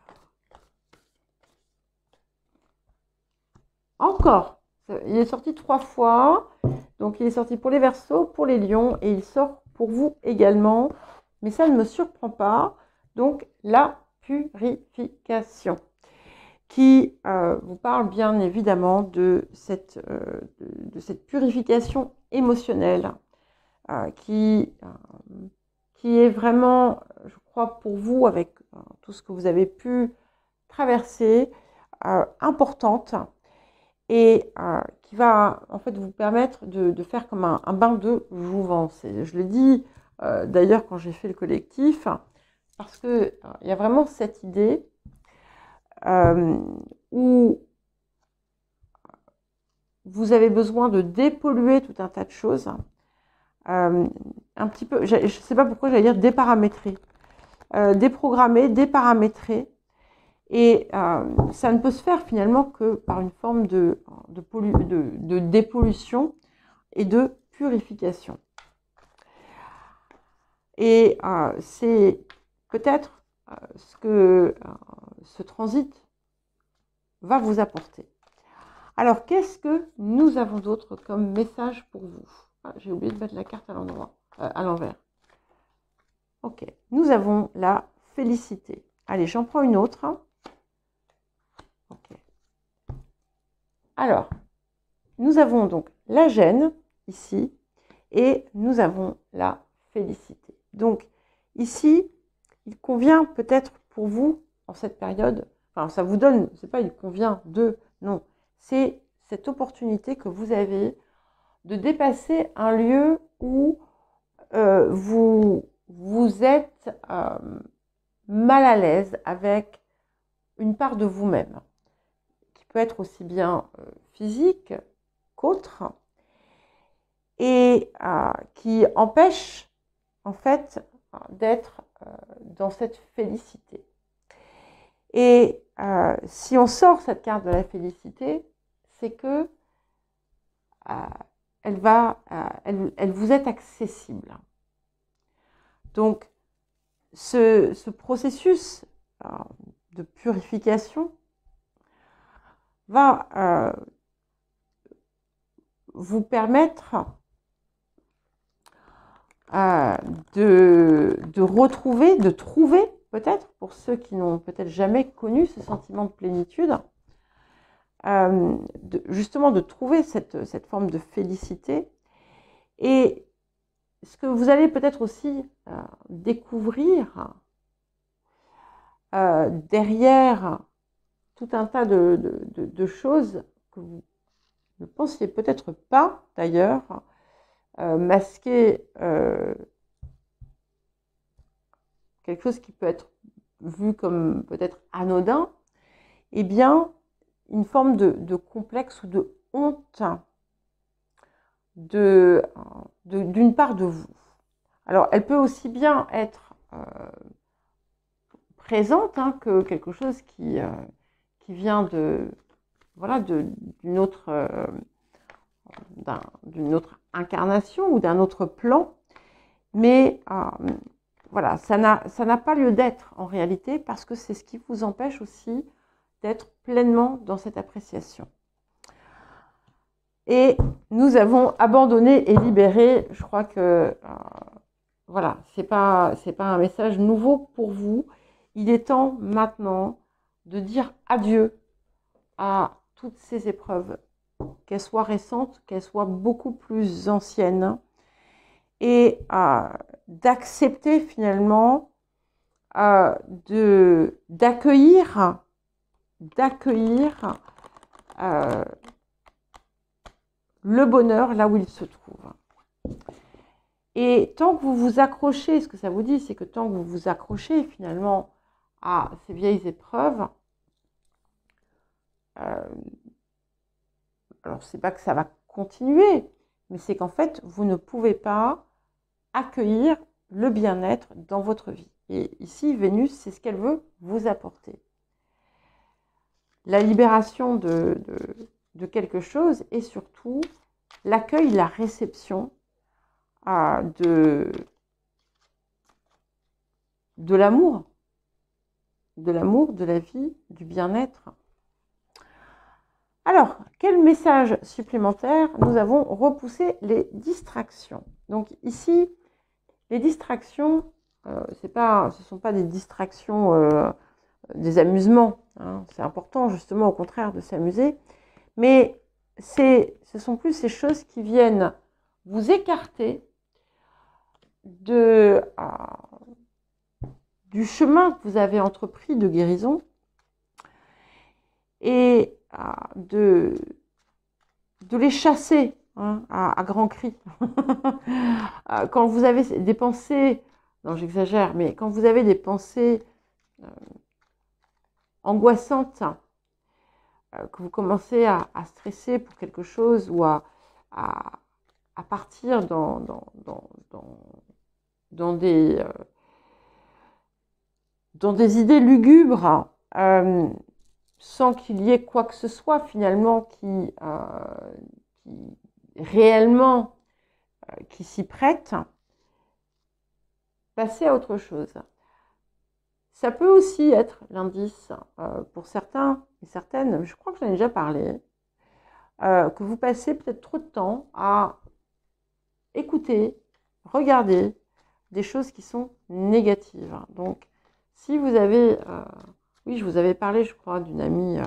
encore, il est sorti 3 fois, donc il est sorti pour les Verseaux, pour les Lions, et il sort pour vous également, mais ça ne me surprend pas. Donc, la purification, qui vous parle bien évidemment de cette purification émotionnelle, qui est vraiment, je crois, pour vous, avec tout ce que vous avez pu traverser, importante, et qui va en fait vous permettre de faire comme un bain de jouvence. Et je le dis d'ailleurs quand j'ai fait le collectif, parce qu'il y a vraiment cette idée où vous avez besoin de dépolluer tout un tas de choses, un petit peu, je ne sais pas pourquoi j'allais dire déparamétrer, déprogrammer, déparamétrer, et ça ne peut se faire finalement que par une forme de dépollution et de purification. Et c'est peut-être ce que ce transit va vous apporter. Alors, qu'est-ce que nous avons d'autre comme message pour vous? J'ai oublié de mettre la carte à l'endroit, à l'envers. Ok, nous avons la félicité. Allez, j'en prends une autre. Ok. Alors, nous avons donc la gêne, ici, et nous avons la félicité. Donc, ici, il convient peut-être pour vous, en cette période, enfin, ça vous donne, c'est pas il convient de, non, c'est cette opportunité que vous avez de dépasser un lieu où vous êtes mal à l'aise avec une part de vous-même, qui peut être aussi bien physique qu'autre, et qui empêche en fait d'être dans cette félicité. Et si on sort cette carte de la félicité, c'est que elle vous est accessible. Donc, ce processus de purification va vous permettre de retrouver, de trouver peut-être, pour ceux qui n'ont peut-être jamais connu ce sentiment de plénitude, justement de trouver cette forme de félicité. Et ce que vous allez peut-être aussi découvrir derrière tout un tas de choses que vous ne pensiez peut-être pas d'ailleurs, masquer quelque chose qui peut être vu comme peut-être anodin, eh bien, une forme de complexe ou de honte d'une part de vous. Alors, elle peut aussi bien être présente que quelque chose qui vient d'une autre incarnation ou d'un autre plan, mais voilà, ça n'a pas lieu d'être en réalité, parce que c'est ce qui vous empêche aussi d'être pleinement dans cette appréciation. Et nous avons abandonné et libéré. Je crois que voilà, c'est pas un message nouveau pour vous. Il est temps maintenant de dire adieu à toutes ces épreuves, qu'elles soient récentes, qu'elles soient beaucoup plus anciennes, et d'accepter finalement d'accueillir le bonheur là où il se trouve. Et tant que vous vous accrochez, ce que ça vous dit, c'est que tant que vous vous accrochez finalement à ces vieilles épreuves, alors c'est pas que ça va continuer, mais c'est qu'en fait, vous ne pouvez pas accueillir le bien-être dans votre vie. Et ici, Vénus, c'est ce qu'elle veut vous apporter. La libération de quelque chose, et surtout l'accueil, la réception de l'amour, de la vie, du bien-être. Alors, quel message supplémentaire? Nous avons repoussé les distractions. Donc ici, les distractions, ce sont pas des distractions, des amusements. C'est important justement au contraire de s'amuser. Mais ce sont plus ces choses qui viennent vous écarter du chemin que vous avez entrepris de guérison, et de les chasser à grands cris. Quand vous avez des pensées, non j'exagère, mais quand vous avez des pensées angoissantes, que vous commencez à stresser pour quelque chose, ou à partir dans des idées lugubres, sans qu'il y ait quoi que ce soit finalement qui réellement qui s'y prête, passez à autre chose. Ça peut aussi être l'indice pour certains et certaines, je crois que j'en ai déjà parlé, que vous passez peut-être trop de temps à écouter, regarder des choses qui sont négatives. Donc, si vous avez, oui, je vous avais parlé, je crois, d'une amie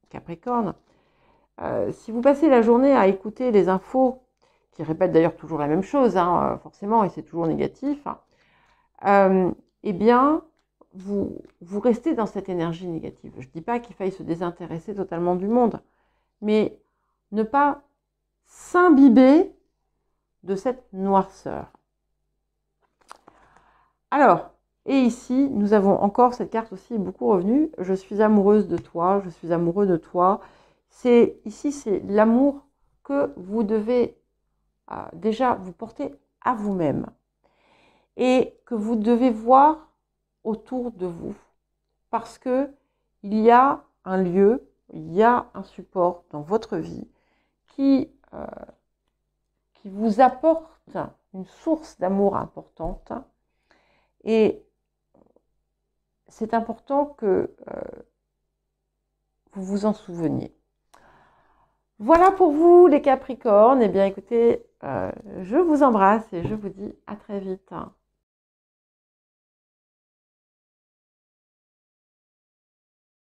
Capricorne, si vous passez la journée à écouter les infos, qui répètent d'ailleurs toujours la même chose, hein, forcément, et c'est toujours négatif, eh bien, vous restez dans cette énergie négative. Je ne dis pas qu'il faille se désintéresser totalement du monde, mais ne pas s'imbiber de cette noirceur. Alors, et ici, nous avons encore cette carte aussi beaucoup revenue. Je suis amoureuse de toi, je suis amoureux de toi. Ici, c'est l'amour que vous devez déjà vous porter à vous-même et que vous devez voir autour de vous. Parce que il y a un lieu, il y a un support dans votre vie qui vous apporte une source d'amour importante. Et c'est important que vous vous en souveniez. Voilà pour vous les Capricornes. Eh bien écoutez, je vous embrasse et je vous dis à très vite.